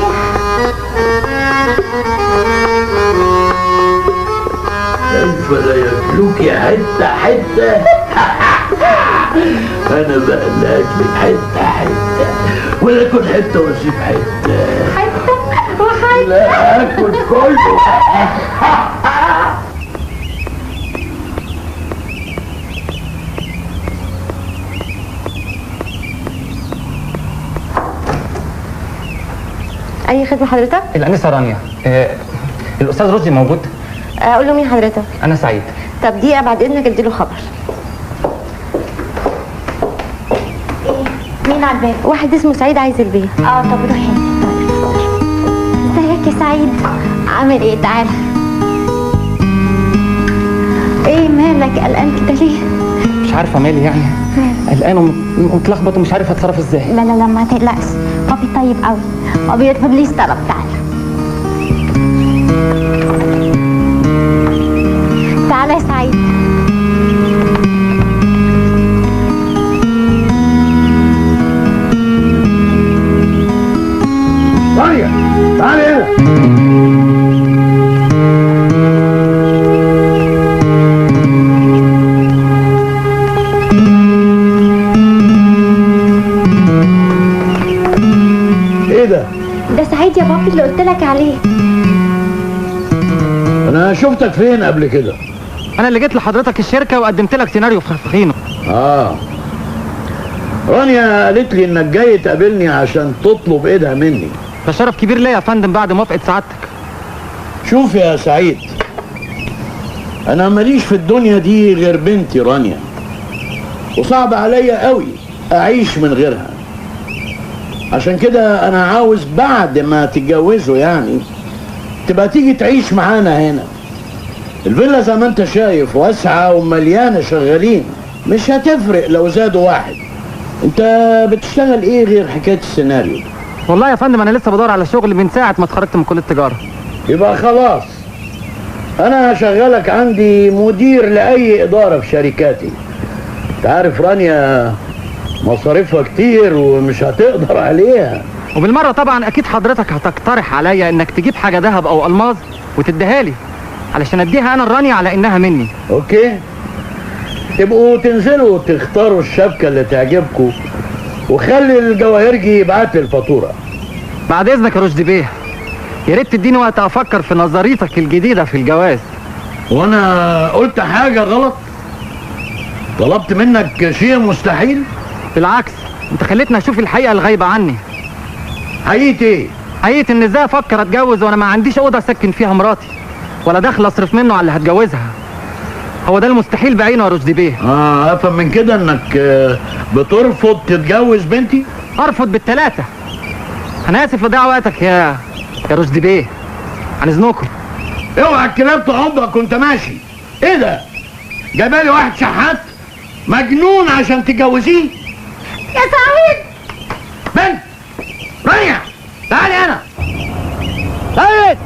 كيف لا ياكلوك يا حته انا بقى اللي اكلك حته ولا اكل حته واسيب حته وحته لا اكل كله. اي خدمه حضرتك؟ الانسه رانيا. الاستاذ رشدي موجود؟ اقول له مين حضرتك؟ انا سعيد. طب دقيقه بعد اذنك اديله خبر. مين على الباب؟ واحد اسمه سعيد عايز البيت. طب روحي. ازيك يا سعيد؟ عامل ايه؟ تعالى. ايه مالك قلقان كده ليه؟ مش عارفه مالي يعني. قلقان ومتلخبط ومش عارف اتصرف ازاي. لا ما تقلقش، بابي طيب قوي ما بيرفضليش طلب. تعالى يا سعيد. رانيا تعالي هنا. ايه ده؟ ده سعيد يا بابي اللي قلت لك عليه. انا شفتك فين قبل كده؟ انا اللي جيت لحضرتك الشركه وقدمت لك سيناريو في فخينه. رانيا قالت لي انك جاي تقابلني عشان تطلب ايدها مني. ده شرف كبير ليا يا فندم بعد موافقه سعادتك. شوف يا سعيد، انا ماليش في الدنيا دي غير بنتي رانيا، وصعب عليا قوي اعيش من غيرها. عشان كده انا عاوز بعد ما تتجوزوا يعني تبقى تيجي تعيش معانا هنا. الفيلا زي ما انت شايف واسعة ومليانة شغالين، مش هتفرق لو زادوا واحد. انت بتشتغل ايه غير حكاية السيناريو؟ والله يا فندم انا لسه بدور على شغل من ساعة ما اتخرجت من كلية التجارة. يبقى خلاص انا هشغلك عندي مدير لاي ادارة في شركاتي. تعرف رانيا مصاريفها كتير ومش هتقدر عليها. وبالمرة طبعا اكيد حضرتك هتقترح عليا انك تجيب حاجة ذهب او الماظ وتديها لي علشان اديها انا الرانيا على انها مني. اوكي، تبقوا تنزلوا تختاروا الشبكة اللي تعجبكم وخلي الجواهرجي يبعت لي الفاتورة. بعد اذنك يا رشدي بيه، يا ريت تديني وقت افكر في نظريتك الجديدة في الجواز. وانا قلت حاجة غلط؟ طلبت منك شيء مستحيل؟ بالعكس انت خليتني اشوف الحقيقه الغايبه عني. حقيقة ايه؟ حقيقه ان ازاي افكر اتجوز وانا ما عنديش اوضه اسكن فيها مراتي ولا دخل اصرف منه على اللي هتجوزها. هو ده المستحيل بعينه يا رشدي بيه. افهم من كده انك بترفض تتجوز بنتي؟ ارفض بالثلاثه. انا اسف لضياع وقتك يا رشدي بيه، عن اذنكم. اوعى الكلاب تعضك وانت ماشي. ايه ده؟ جايبالي واحد شحات مجنون عشان تتجوزيه؟ يا سعيد بنت رانيا تعالي هنا. سعيد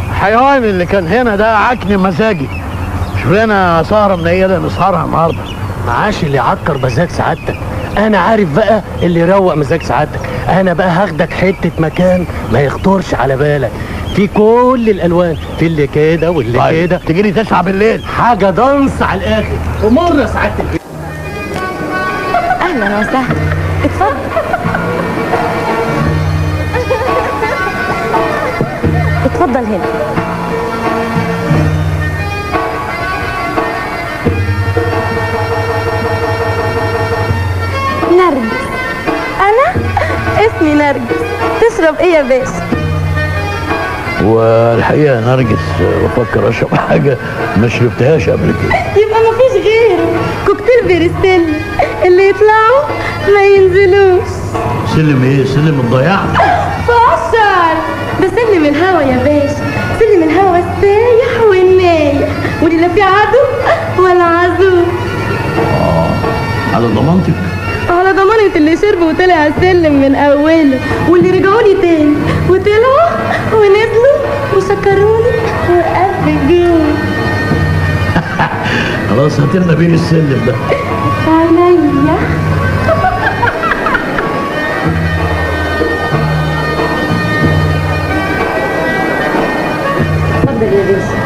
الحيوان اللي كان هنا ده عكني مزاجي. شوف لنا سهره منيله نسهرها النهارده. معاش اللي يعكر مزاج سعادتك، انا عارف بقى اللي يروق مزاج سعادتك. انا بقى هاخدك حته مكان ما يخطرش على بالك، في كل الالوان، في اللي كده واللي طيب كده. تجيلي 9 بالليل حاجه دنس على الاخر. ومره سعاده البيت. اهلا وسهلا، اتفضل. اتفضل هنا. نرجس. انا اسمي نرجس. تشرب ايه يا باشا؟ والحقيقه نرجس بفكر اشرب حاجه ما شربتهاش قبل كده. يبقى مفيش غيره كوكتيل بيرستيل اللي يطلعوا ما ينزلوش. سلم ايه؟ سلم الضياع؟ فاشر ده سلم الهوا يا باشا، سلم الهوا السايح والنايح واللي لا فيه عدو ولا عزوم. على ضمانتك. على ضمانة اللي شربوا وطلع السلم من اوله واللي رجعوا لي تاني وطلعوا ونزلوا وشكروني وقفلوني. خلاص هاتلنا بين السلم ده. عينيا. اتفضل يا باشا.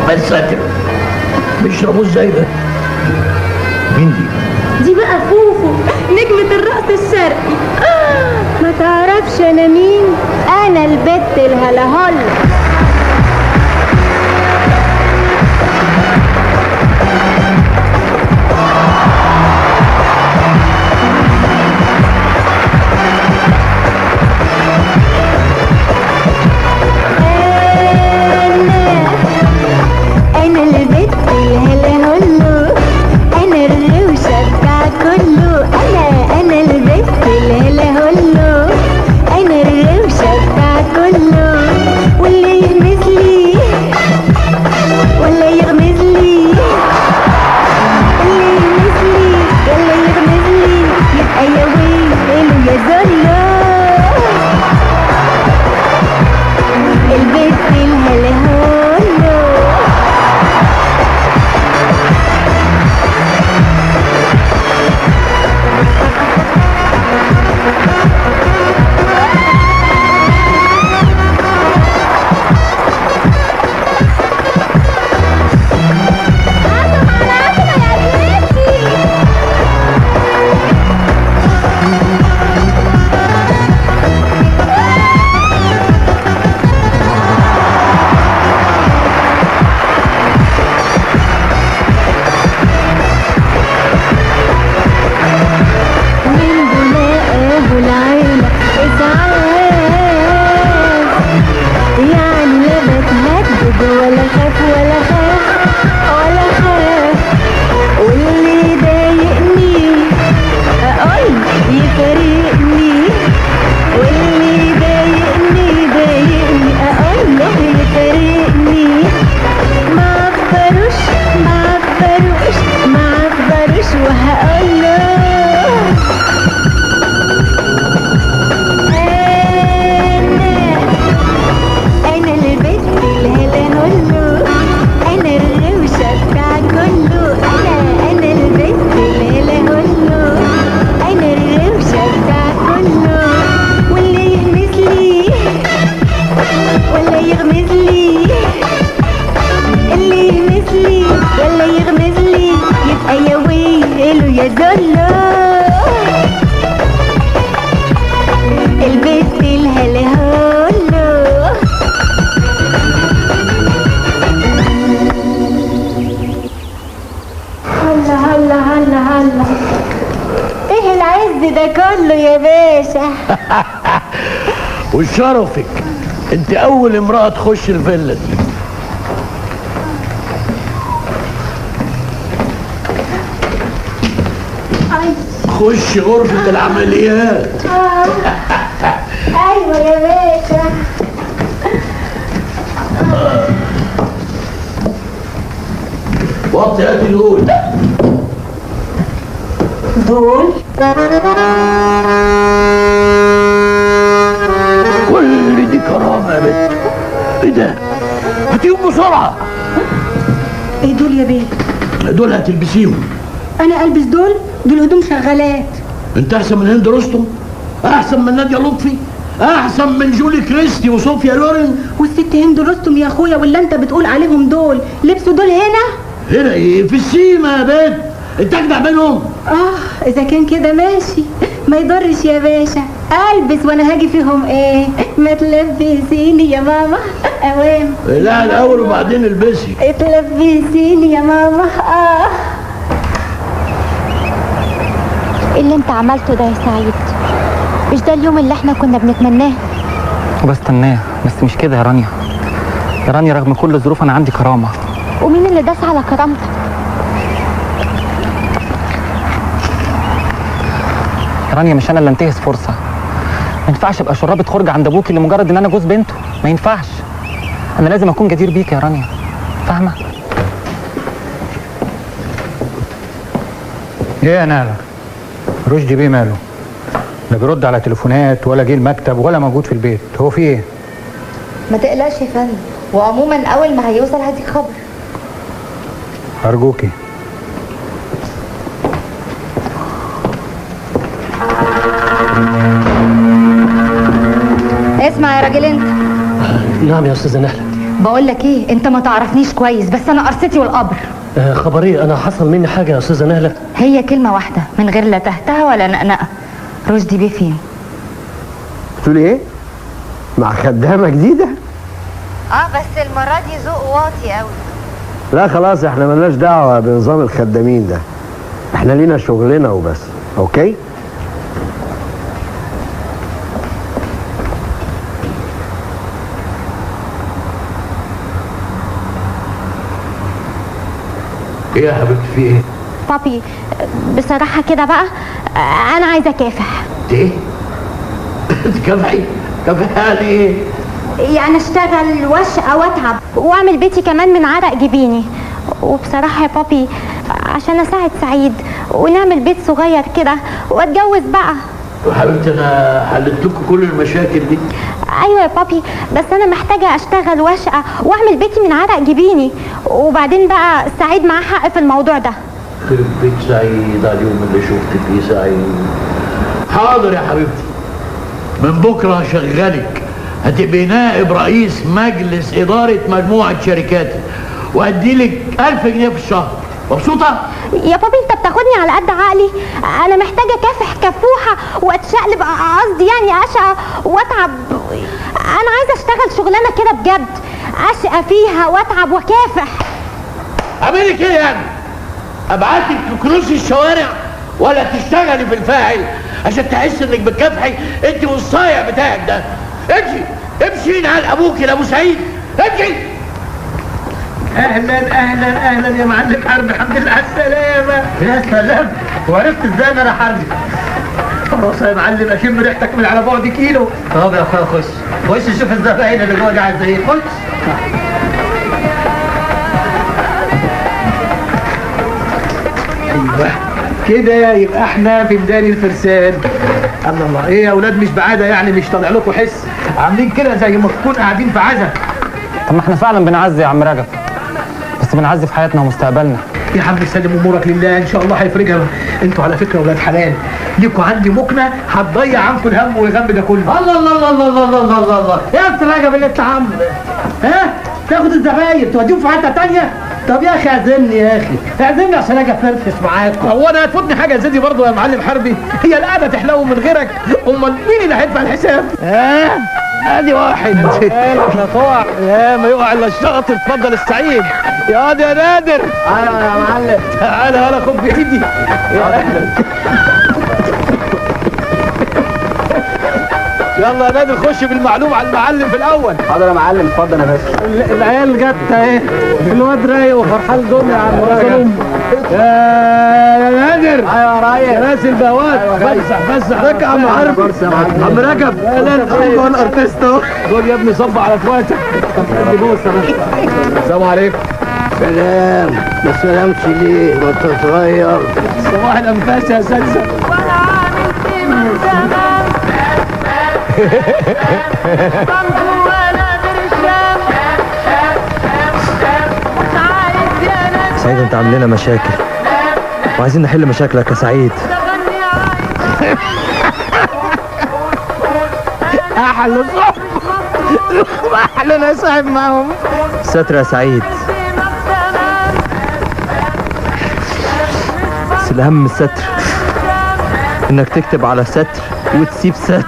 بس ساتر بيشربوا ازاي ده؟ مين دي؟ دي بقى فوفو نجمة الرقص الشرقي. ما تعرفش انا مين؟ انا البت الهلاهل. انا البت الهلاهلو، انا الروشه بتاع كله. انا البت الهلاهلو، انا الروشه بتاع كله. واللي يغمز لي ولا يغمز لي، اللي يغمز لي ولا يغمز لي يبقى يا ويلو يا زلو. البت الهلاهلو. باشا. وشرفك انت اول امرأة تخش الفيلا دي. خش غرفة العمليات. ايوه يا باشا. وطي هاتي دول. كل دي كرامة يا بنت. ايه ده؟ هاتيهم بسرعة. ايه دول يا بيه؟ دول هتلبسيهم. انا البس دول؟ دول هدوم شغالات. انت احسن من هند رستم، احسن من نادية لطفي، احسن من جولي كريستي وصوفيا لورين. والست هند رستم يا اخويا واللي انت بتقول عليهم دول لبسوا دول هنا؟ هنا ايه؟ في السيما يا بنت. انت اجدع منهم. اذا كان كده ماشي، ما يضرش يا باشا. البس وانا هاجي فيهم ايه؟ ما تلبسيني يا ماما. اوام. لا الاول وبعدين البسي. تلبسيني يا ماما. اللي انت عملته ده يا سعيد مش ده اليوم اللي احنا كنا بنتمناه؟ وبستناه، بس مش كده يا رانيا. يا رانيا رغم كل الظروف انا عندي كرامه. ومين اللي داس على كرامتك؟ يا رانيا مش انا اللي انتهز فرصه. ما ينفعش ابقى شرابة خرج عند ابوكي لمجرد ان انا جوز بنته. ما ينفعش. انا لازم اكون جدير بيك يا رانيا، فاهمه؟ ايه يا نالا؟ رشدي بيه ماله؟ لا بيرد على تليفونات ولا جه المكتب ولا موجود في البيت. هو في ايه؟ ما تقلقش يا فندم، وعموما اول ما هيوصل هديك خبر. ارجوكي. اسمع يا راجل انت. نعم يا استاذه نهله. بقول لك ايه، انت ما تعرفنيش كويس بس انا قرصتي والقبر. خبر ايه؟ انا حصل مني حاجه يا استاذه نهله؟ هي كلمه واحده من غير لا تهتها ولا نقنقه. رشدي بيه فين؟ بتقولي ايه؟ مع خدامه جديده؟ بس المره دي ذوق واطي قوي. لا خلاص احنا ملناش دعوه بنظام الخدامين ده، احنا لينا شغلنا وبس. اوكي؟ ايه يا حبيبتي في ايه؟ بابي بصراحة كده بقى أنا عايزة أكافح. ايه؟ تكافحي؟ كافحي ايه؟ يعني أشتغل وأشقى وأتعب وأعمل بيتي كمان من عرق جبيني. وبصراحة يا بابي عشان أساعد سعيد ونعمل بيت صغير كده وأتجوز بقى. حبيبتي أنا حلت لكم كل المشاكل دي. ايوه يا بابي بس انا محتاجه اشتغل واشقى واعمل بيتي من عرق جبيني، وبعدين بقى سعيد معاه حق في الموضوع ده. يخرب بيت سعيد على اليوم اللي شفت فيه سعيد. حاضر يا حبيبتي، من بكره هشغلك هتبقي نائب رئيس مجلس اداره مجموعه شركاتي وهديلك 1000 جنيه في الشهر. مبسوطه؟ يا بابي انت بتاخدني على قد عقلي. انا محتاجه اكافح كفوحه واتشقلب، قصدي يعني اشقى واتعب. انا عايزه اشتغل شغلانه كده بجد اشقى فيها واتعب واكافح. اعملك ايه يعني؟ ابعتك تكنسي الشوارع ولا تشتغلي في الفاعل عشان تحس انك بتكافحي انت والصايع بتاعك ده؟ امشي نعال ابوك يا ابو سعيد، امشي. اهلا اهلا اهلا يا معلم حربي، الحمد لله على السلامه. يا سلام، وعرفت ازاي ان انا حربي؟ خلاص يا معلم اشم ريحتك من على بعد كيلو. طب يا اخويا خش شوف الزباين اللي جوه قاعد زي خش. ايوه كده يبقى احنا في ميدان الفرسان. الله الله، ايه يا اولاد مش بعاده يعني؟ مش طالع لكم حس؟ عاملين كده زي ما تكون قاعدين في عزا. طب ما احنا فعلا بنعزي يا عم رجب، بس بنعزي في حياتنا ومستقبلنا. يا عم سلم امورك لله، ان شاء الله هيفرجها. انتوا على فكره ولاد حلال، ليكوا عندي مكنه هتضيع عنكم الهم والغم ده كله. الله الله الله الله الله الله الله الله، يا استاذ رجب اللي انت عامله ها؟ تاخد الزباين توديهم في حته ثانيه؟ طب يا اخي اعزمني يا اخي، اعزمني عشان اجي افرفش معاكم. هو انا هتفوتني حاجه زي دي برضه يا معلم حربي؟ هي القعده تحلو من غيرك؟ امال مين اللي هيدفع الحساب؟ ادي واحد. احنا طوع يا ما يقع الا الشاطر. اتفضل السعيد يا واد يا نادر. ايوه يا معلم، تعالى هلا خد بايدي. يلا يا نادر خش بالمعلوم على المعلم في الاول. حاضر يا معلم، اتفضل يا باشا. العيال جت اهي، الواد رايق وفرحان الدنيا يا عم رجب. يا نادر. ايوه يا ريس. راس البوات. فسح ازيك يا عم عارف. عم رجب. اهلا انا ارتست اهو. دول يا ابني صب على اخواتك. طب ادي بوسه بس. السلام عليكم. سلام. ما سلامش ليه؟ ما انت صغير. صباح الانفاس يا سلسة. وانا عامل ايه من زمان طنجو وانا غير الشام مش عايز يا ناس سعيد انت عامل لنا مشاكل وعايزين نحل مشاكلك يا سعيد. احلى صح. احلى انا صاحب معاهم. ستر يا سعيد. بس الاهم من الستر انك تكتب على ستر وتسيب ستر.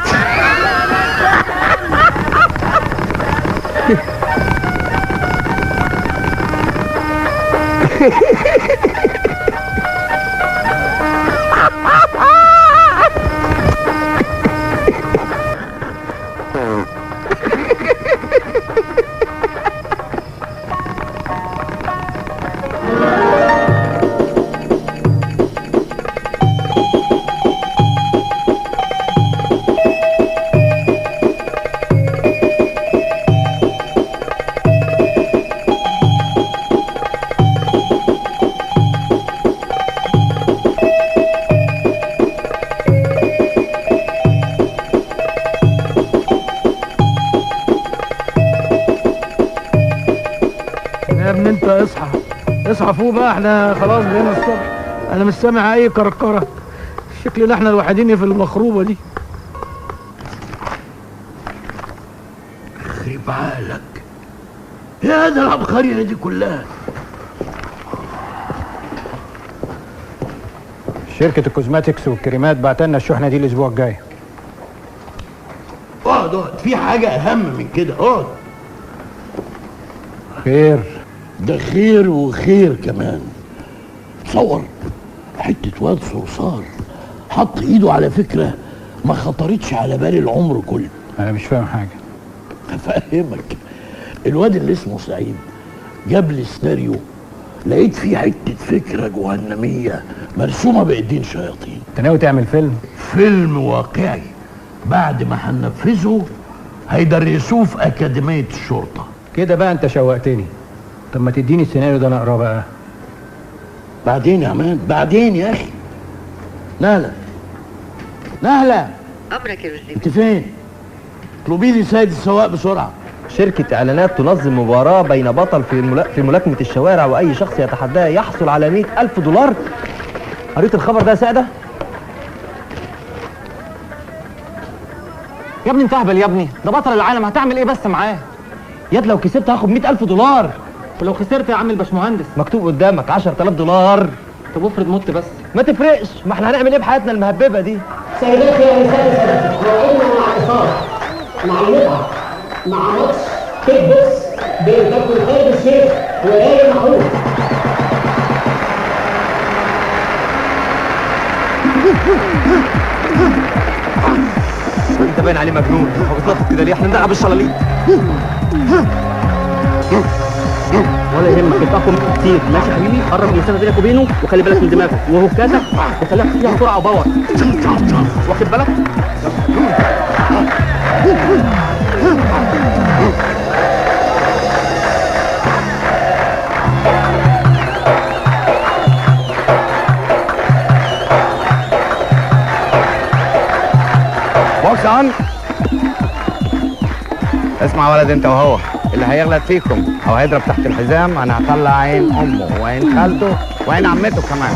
اصحى فوق بقى، احنا خلاص بقينا الصبح. انا مش سامع اي كركره. شكلنا احنا الوحيدين في المخروبه دي. خرب عقلك يا ده العبقريه دي كلها. شركه الكوزماتكس والكريمات بعتلنا الشحنه دي الاسبوع الجاي. اقعد في حاجه اهم من كده. اقعد. خير؟ ده خير وخير كمان. تصور حته واد صرصار حط ايده على فكره ما خطرتش على بالي العمر كله. انا مش فاهم حاجه. هفهمك. الواد اللي اسمه سعيد جاب لي سيناريو لقيت فيه حته فكره جهنميه مرسومه بايدين شياطين. انت ناوي تعمل فيلم؟ فيلم واقعي. بعد ما هننفذه هيدرسوه في اكاديميه الشرطه. كده بقى انت شوقتني. طب ما تديني السيناريو ده انا اقراه بقى. بعدين يا عمان، بعدين يا اخي. نهله نهله، امرك يا وزير. انت فين؟ اطلبي لي سيد السواق بسرعه. شركة إعلانات تنظم مباراة بين بطل في ملاكمة الشوارع وأي شخص يتحداه يحصل على $100,000. قريت الخبر ده يا سادة؟ يا ابني انت اهبل يا ابني، ده بطل العالم، هتعمل ايه بس معاه؟ ياد لو كسبت هاخد $100,000. ولو خسرت يا عم الباشمهندس؟ مكتوب قدامك $10,000. طب افرض مت بس. ما تفرقش، ما احنا هنعمل ايه بحياتنا المهببة دي؟ سيداتي يا نساء وإنا مع إصابة مع المتعة مع ماتش كيك بوكس بين كابتن خالد الشيخ وراي معروف. انت باين عليه مجنون، هو بيتنطط كده ليه؟ احنا بنلعب الشلاليت. ولا يهمك، انت اقوى منه كتير. ماشي يا حبيبي، قرب المسافه بينك وبينه وخلي بالك من دماغك وهكاتك وخليها فيها سرعه وباور. واخد بالك؟ بوكس اون. اسمع ولد انت وهو، اللي هيغلط فيكم او هيضرب تحت الحزام انا هطلع عين امه وعين خالته وعين عمته كمان.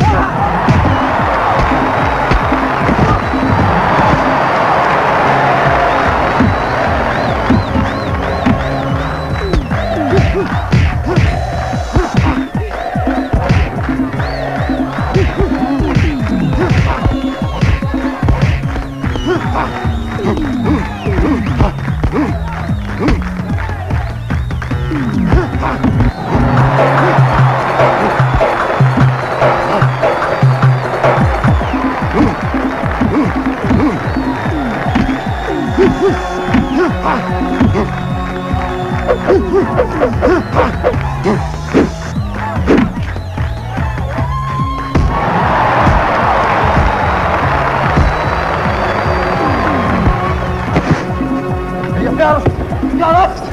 عرفت.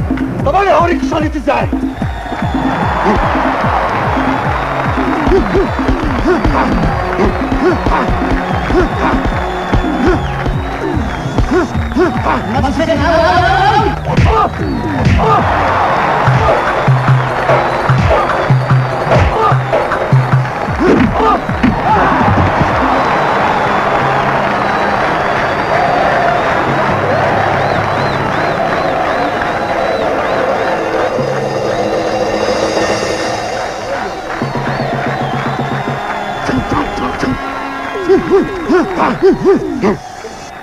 طب انا هوريك شريط ازاي.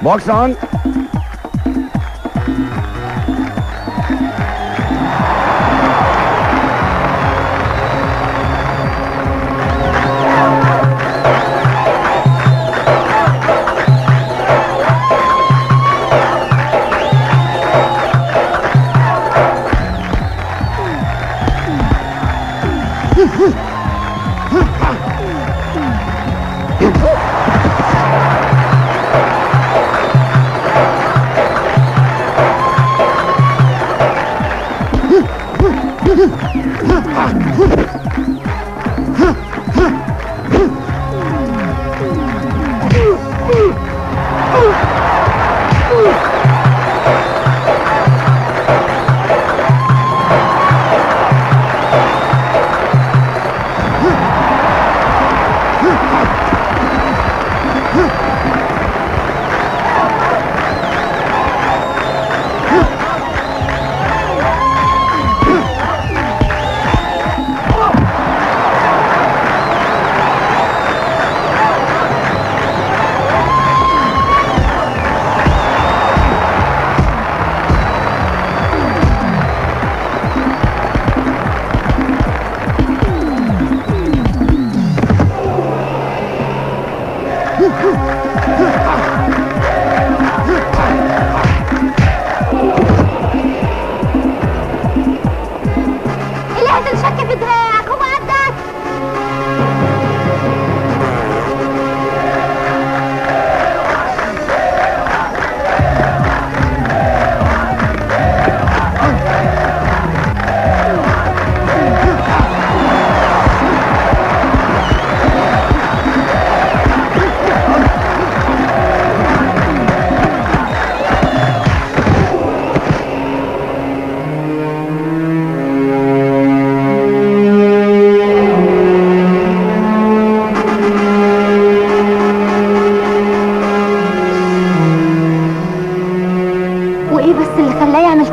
Box on.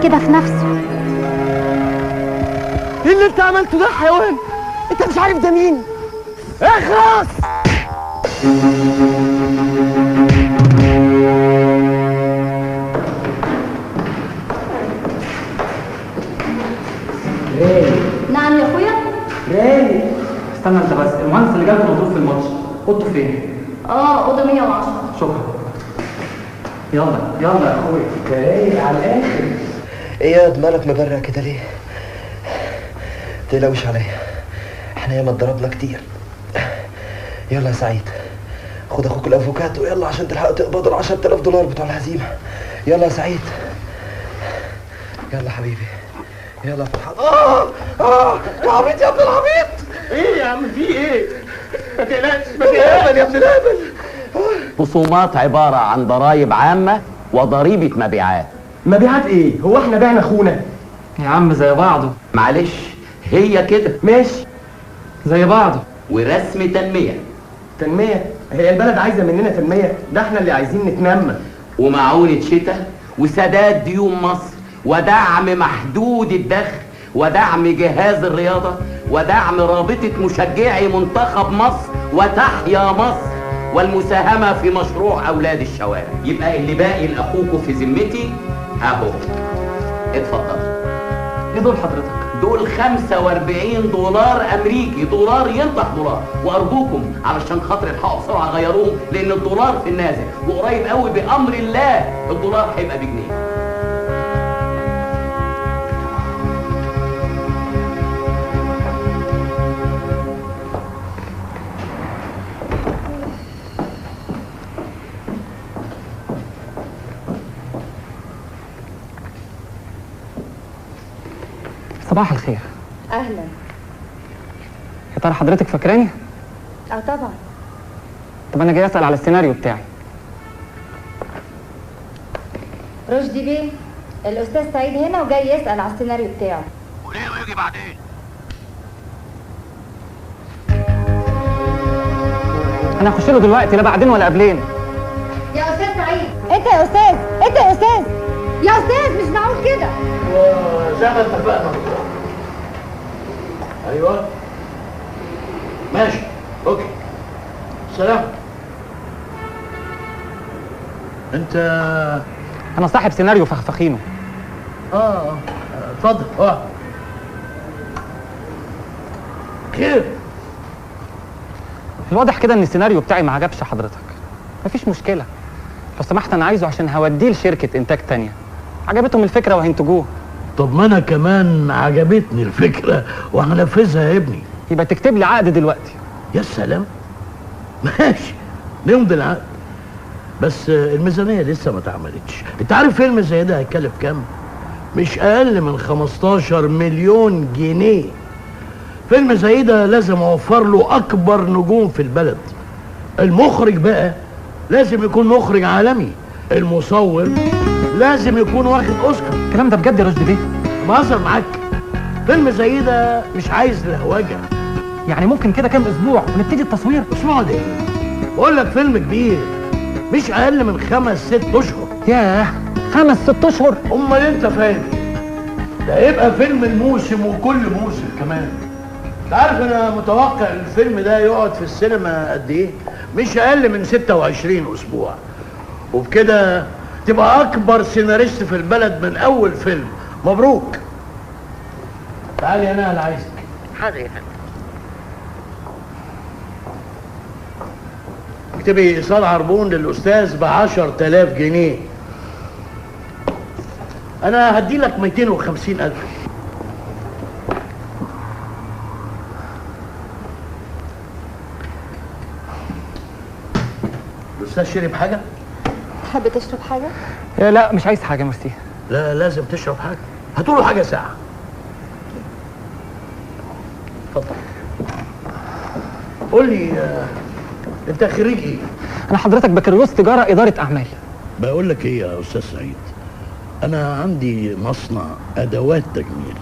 كده في نفسه. ايه اللي انت عملته ده يا حيوان؟ انت مش عارف ده مين؟ اخلص! نعم يا اخويا؟ رايق. استنى انت بس، المهندس اللي جالكم مضروب في الماتش، اوضته فين؟ اوضه 110. شكرا. يلا يلا يا اخويا. رايق على الاخر. ايه يا مالك مبرق كده ليه؟ متقلقوش عليا، احنا ياما اتضربنا كتير. يلا يا سعيد، خد اخوك الافوكاتو يلا عشان تلحقوا تقبضوا ال 10000 دولار بتوع الهزيمه. يلا يا سعيد، يلا حبيبي، يلا فرحان. يا عبيط يا ابن العبيط. ايه يا عم في ايه؟ ما تقلقش ما تقلقش يا ابن الهبل. خصومات عباره عن ضرائب عامه وضريبه مبيعات. مبيعات ايه؟ هو احنا بعنا اخونا؟ يا عم زي بعضه. معلش هي كده. ماشي زي بعضه. ورسم تنميه. تنميه؟ هي البلد عايزه مننا تنميه؟ ده احنا اللي عايزين نتنمى. ومعونه شتاء وسداد ديون مصر ودعم محدود الدخل ودعم جهاز الرياضه ودعم رابطه مشجعي منتخب مصر وتحيا مصر والمساهمه في مشروع اولاد الشوارع. يبقى اللي باقي لاخوكوا في ذمتي اهو. اتفضل. ايه دول حضرتك؟ دول 45 دولار امريكي، دولار ينطح دولار، وارجوكم علشان خاطر الحقوا بسرعه غيروهم لان الدولار في النازل، وقريب قوي بامر الله الدولار هيبقى بجنيه. صباح الخير. اهلا. يا ترى حضرتك فاكراني؟ طبعا. طب انا جاي اسال على السيناريو بتاعي. رشدي بيه، الاستاذ سعيد هنا وجاي يسال على السيناريو بتاعه. وليه ويجي بعدين؟ انا هخش له دلوقتي، لا بعدين ولا قبلين. يا استاذ سعيد، انت يا استاذ، انت يا استاذ، يا استاذ مش معقول كده. زي ما اتفقنا. ايوه ماشي اوكي سلام. انت انا صاحب سيناريو فخفخينه. اتفضل. خير. الواضح كده ان السيناريو بتاعي ما عجبش حضرتك. مفيش مشكله، لو سمحت انا عايزه عشان هوديه لشركه انتاج تانية. عجبتهم الفكره وهينتجوه. طب ما انا كمان عجبتني الفكره وهنفذها يا ابني. يبقى تكتب لي عقد دلوقتي. يا سلام ماشي نمضي العقد، بس الميزانيه لسه ما اتعملتش. انت عارف فيلم زي ده هيكلف كام؟ مش اقل من 15 مليون جنيه. فيلم زي ده لازم اوفر له اكبر نجوم في البلد. المخرج بقى لازم يكون مخرج عالمي. المصور لازم يكون واخد اوسكار. الكلام ده بجد يا رشدي بيه؟ بهزر معاك. فيلم زي ده مش عايز لهوجه. يعني ممكن كده كام اسبوع ونبتدي التصوير؟ اسبوع ده بقول لك فيلم كبير، مش اقل من 5-6 اشهر. ياه 5-6 اشهر؟ امال انت فاهم ده هيبقى فيلم الموسم وكل موسم كمان. انت عارف انا متوقع الفيلم ده يقعد في السينما قد ايه؟ مش اقل من 26 اسبوع. وبكده تبقى اكبر سيناريست في البلد من اول فيلم. مبروك. تعالي انا اللي عايزك. حاضر يا فندم. اكتبي ايصال عربون للاستاذ ب 10,000 جنيه. انا هدي لك 250,000. الاستاذ شرب حاجه؟ تحب تشرب حاجه؟ لا مش عايز حاجه ميرسي. لا لازم تشرب حاجه. هاتوله حاجه ساعه. اتفضل. قول لي انت خريج ايه؟ انا حضرتك بكالوريوس تجاره اداره اعمال. بقول لك ايه يا استاذ سعيد، انا عندي مصنع ادوات تجميل،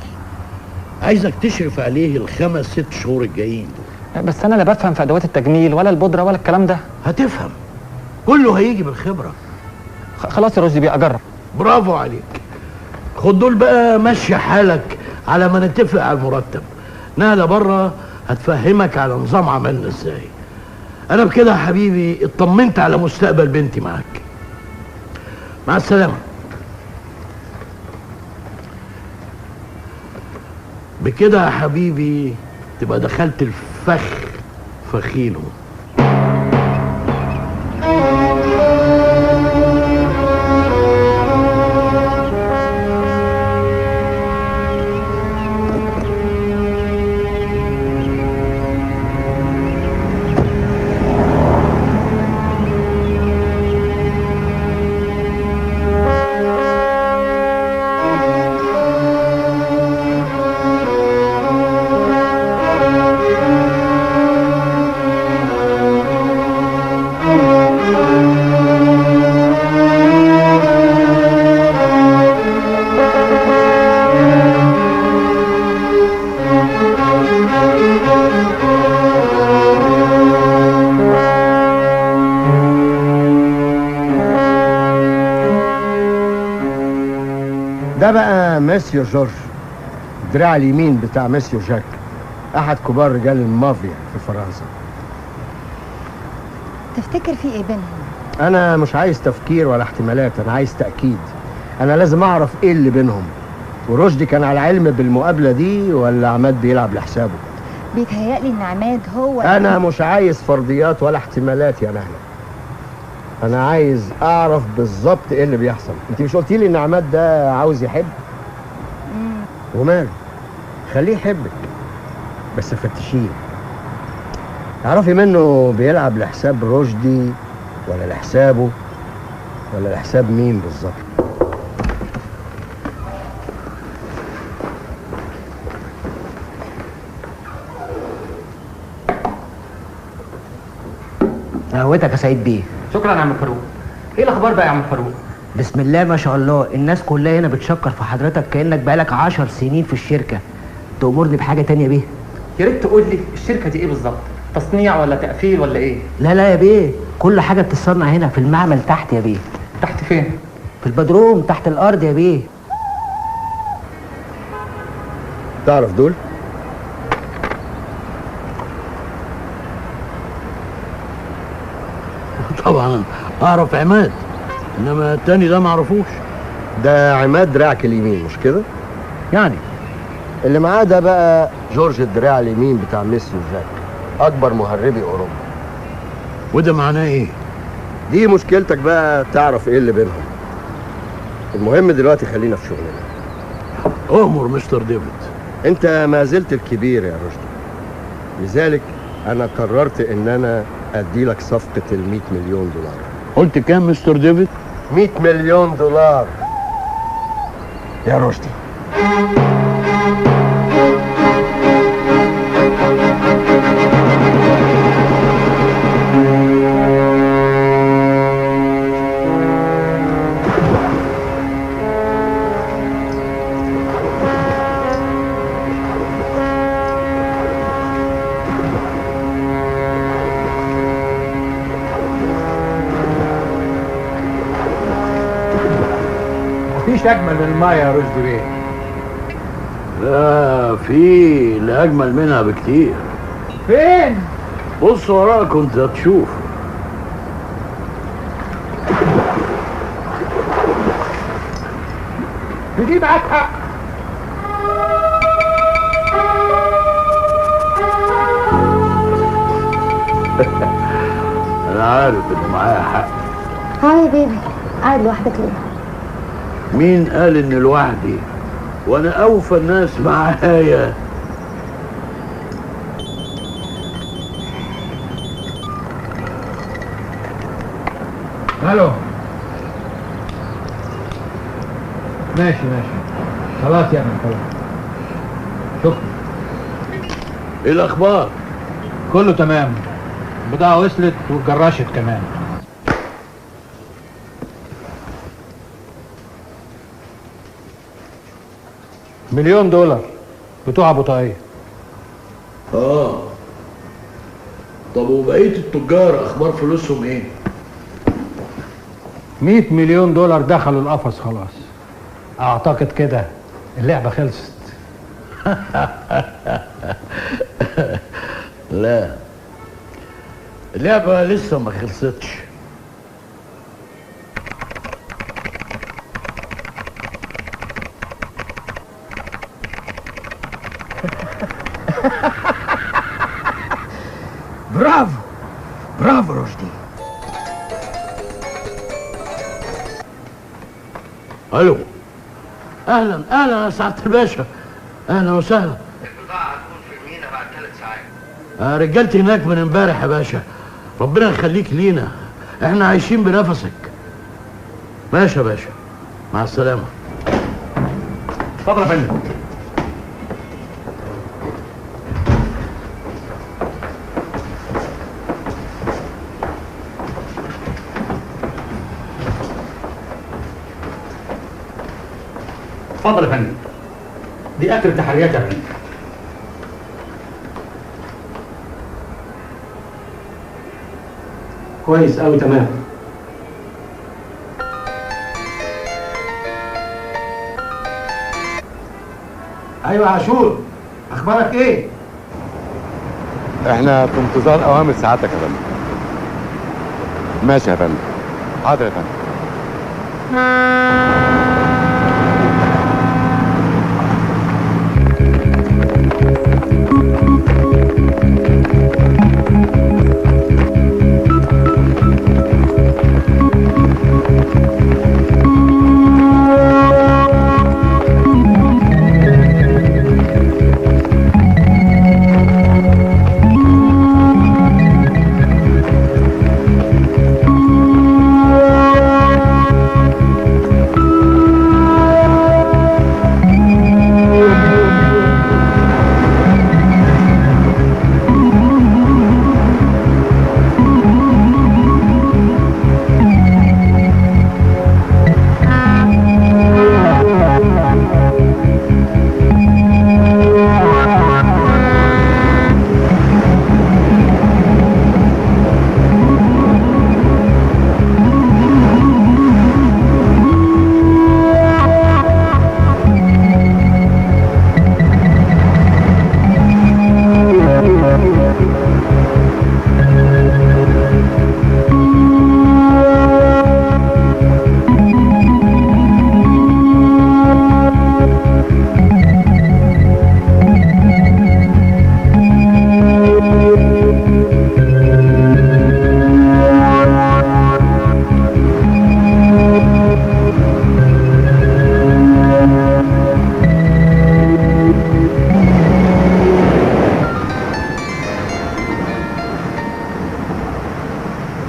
عايزك تشرف عليه ال5-6 شهور الجايين دول. بس انا لا بفهم في ادوات التجميل ولا البودره ولا الكلام ده. هتفهم، كله هيجي بالخبره. خلاص يا رشدي بيه اجرب. برافو عليك. خد دول بقى مشي حالك على ما نتفق على المرتب. نهله بره هتفهمك على نظام عملنا ازاي. انا بكده يا حبيبي اطمنت على مستقبل بنتي معاك. مع السلامه. بكده يا حبيبي تبقى دخلت الفخ فخينه. ده بقى ميسيو جورج، الدراع اليمين بتاع ميسيو جاك، احد كبار رجال المافيا في فرنسا. تفتكر في ايه بينهم؟ انا مش عايز تفكير ولا احتمالات، انا عايز تأكيد. انا لازم اعرف ايه اللي بينهم. ورشدي كان على علم بالمقابلة دي ولا عماد بيلعب لحسابه؟ بيتهيألي ان عماد هو انا مش عايز فرضيات ولا احتمالات يا نهله. انا عايز اعرف بالظبط ايه اللي بيحصل. انت مش قلتي لي ان عماد ده عاوز يحب؟ وماله، خليه يحبك بس فتشيه، اعرفي منه بيلعب لحساب رشدي ولا لحسابه ولا لحساب مين بالظبط. قهوتك يا سعيد بيه. شكرا يا عم فاروق. ايه الاخبار بقى يا عم فاروق؟ بسم الله ما شاء الله، الناس كلها هنا بتشكر في حضرتك كانك بقالك 10 سنين في الشركه. تأمرني بحاجه تانية يا بيه؟ يا ريت تقول لي الشركه دي ايه بالظبط؟ تصنيع ولا تقفيل ولا ايه؟ لا يا بيه، كل حاجه بتتصنع هنا في المعمل تحت يا بيه. تحت فين؟ في البدروم تحت الارض يا بيه. تعرف دول؟ طبعا اعرف عماد، انما التاني ده ما اعرفوش. ده عماد دراعك اليمين مش كده؟ يعني اللي معاه ده بقى جورج الدراع اليمين بتاع ميسي وجاك، اكبر مهربي اوروبا. وده معناه ايه؟ دي مشكلتك بقى، تعرف ايه اللي بينهم. المهم دلوقتي خلينا في شغلنا. امر مستر ديفيد. انت ما زلت الكبير يا رشدي، لذلك انا قررت ان انا ادي لك صفقة ال100 مليون دولار. قلت كام مستر ديفيد؟ 100 مليون دولار يا رشدي. مفيش اجمل من المايه يا رشدي بيه. لا، في اللي اجمل منها بكتير. فين؟ بص وراك وانت هتشوف. دي معاك حق. انا عارف ان معايا حق. هاي يا بيبي، قاعد لوحدك ليه؟ مين قال ان لوحدي؟ وانا اوفى الناس معايا. الو. ماشي خلاص يا ابني خلاص. شكرا. ايه الاخبار؟ كله تمام، البضاعة وصلت واتجرشت كمان. $1,000,000 بتوع ابو طاقية. طب وبقية التجار اخبار فلوسهم ايه؟ $100 مليون دخلوا القفص خلاص. اعتقد كده اللعبة خلصت. لا، اللعبة لسه ما خلصتش. برافو رشدي. الو، اهلا يا سعادة الباشا، اهلا وسهلا. البضاعة هتكون في المينا بعد 3 ساعات. رجالتي هناك من امبارح يا باشا، ربنا يخليك لينا، احنا عايشين بنفسك. ماشي يا باشا، مع السلامة. اتفضل يا فندم. اتفضل يا فندم، دي اخر التحريات يا فندم. كويس قوي، تمام. ايوه يا عاشور، اخبارك ايه؟ احنا في انتظار اوامر سعادتك يا فندم. ماشي يا فندم، حاضر يا فندم.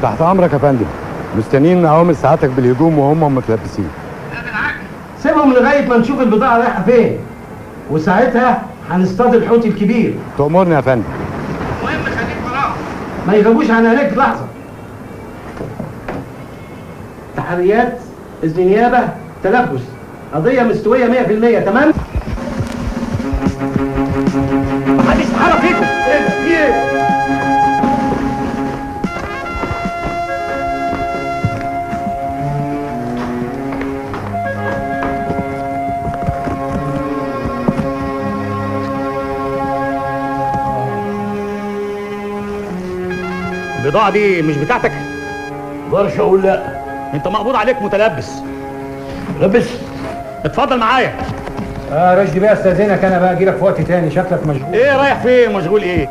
تحت امرك يا فندم. مستنيين اوامر سعادتك بالهجوم وهم متلبسين. سيبهم لغايه ما نشوف البضاعه رايحه فين، وساعتها هنصطاد الحوت الكبير. تأمرني يا فندم. المهم خليك وراهم ما يغيبوش عن عينيك لحظه. تحريات، اذن نيابه، تلبس، قضيه مستويه 100%. تمام؟ محدش يتحرك فيكم. ايه ده؟ في ايه؟ البضاعة دي مش بتاعتك؟ مقدرش اقول لا. انت مقبوض عليك متلبس. متلبس؟ اتفضل معايا. رشدي بقى استاذنك انا بقى اجيلك في وقت تاني، شكلك مشغول. ايه رايح فين؟ مشغول ايه؟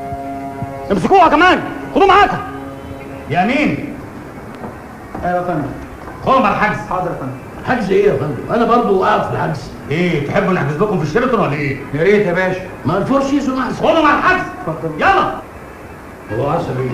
امسكوها كمان، خدوه معاكم. يا مين؟ ايوه يا فندم. خدهم على الحجز. حاضر يا فندم. حجز ايه يا فندم؟ انا برضه قاعد في الحجز. ايه تحبوا نحجز لكم في الشيراتون ولا ايه؟ يا ريت يا باشا. ما الفور سيزون احسن. خدهم على الحجز. اتفضل. يلا. هو عصبي.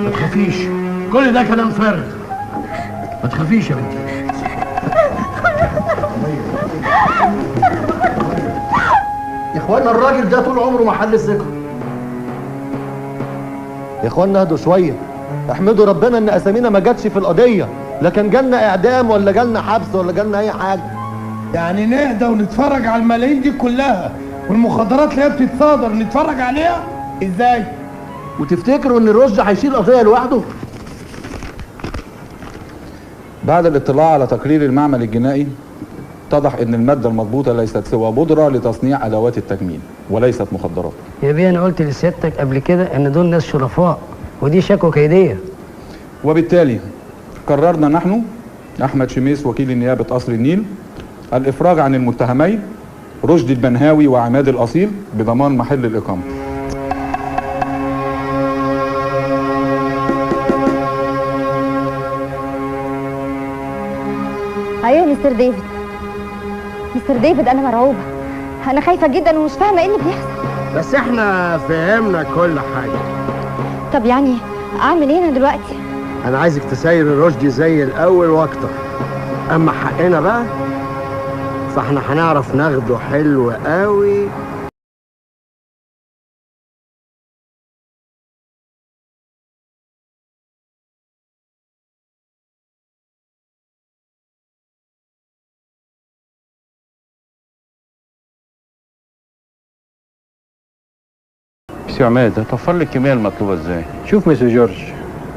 ما تخافيش، كل ده كلام فارغ. ما تخافيش يا بنتي. يا اخوانا الراجل ده طول عمره محل الثقه. يا اخوانا اهدوا شويه، احمدوا ربنا ان اسامينا ما جاتش في القضيه، لا كان جالنا اعدام ولا جالنا حبس ولا جالنا اي حاجه. يعني نهدى ونتفرج على الملايين دي كلها والمخدرات اللي هي بتتصادر نتفرج عليها ازاي؟ وتفتكروا ان رشدي هيشيل القضيه لوحده؟ بعد الاطلاع على تقرير المعمل الجنائي اتضح ان الماده المضبوطه ليست سوى بودره لتصنيع ادوات التجميل وليست مخدرات. يا بيه انا قلت لسيادتك قبل كده ان دول ناس شرفاء ودي شكوى كيديه. وبالتالي قررنا نحن احمد شميس وكيل نيابه قصر النيل الافراج عن المتهمين رشدي البنهاوي وعماد الاصيل بضمان محل الاقامه. ايوه مستر ديفيد. مستر ديفيد انا مرعوبه، انا خايفه جدا ومش فاهمه ايه اللي بيحصل. بس احنا فهمنا كل حاجه. طب يعني اعمل ايه انا دلوقتي؟ انا عايزك تسير رشدي زي الاول واكتر، اما حقنا بقى فاحنا هنعرف ناخده حلو قوي. سي عماد هتوفر لي الكميه المطلوبه ازاي؟ شوف مس جورج،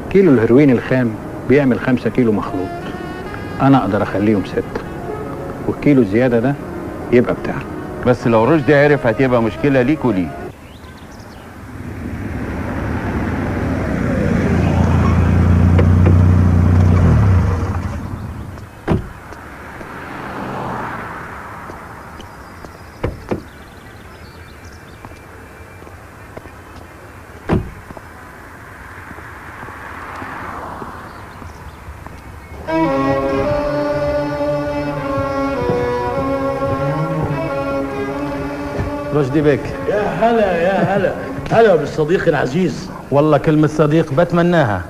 كيلو الهيروين الخام بيعمل 5 كيلو مخلوط، انا اقدر اخليهم 6، والكيلو الزياده ده يبقى بتاعك. بس لو رشدي عرف هتبقى مشكله ليك وليه. رشدي بك. يا هلا يا هلا. هلا بالصديق العزيز. والله كلمة صديق بتمناها،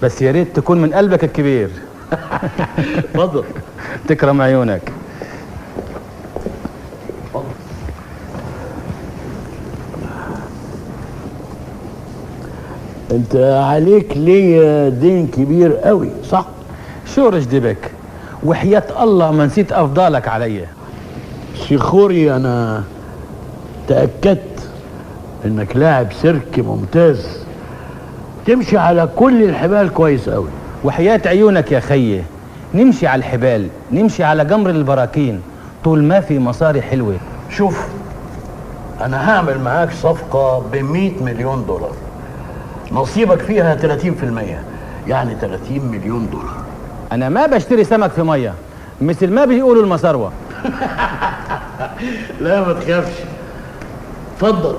بس يا ريت تكون من قلبك الكبير. اتفضل. تكرم عيونك. انت عليك ليا دين كبير قوي صح؟ شو رشدي بك؟ وحياة الله ما نسيت افضالك عليا. شيخوري انا تأكدت انك لاعب سيرك ممتاز، تمشي على كل الحبال كويس قوي. وحياة عيونك يا خيي نمشي على الحبال، نمشي على جمر البراكين طول ما في مصاري حلوة. شوف انا هعمل معاك صفقة ب100 مليون دولار، نصيبك فيها 30%، يعني 30 مليون دولار. انا ما بشتري سمك في مية مثل ما بيقولوا المصاروة. لا ما تخافش، اتفضل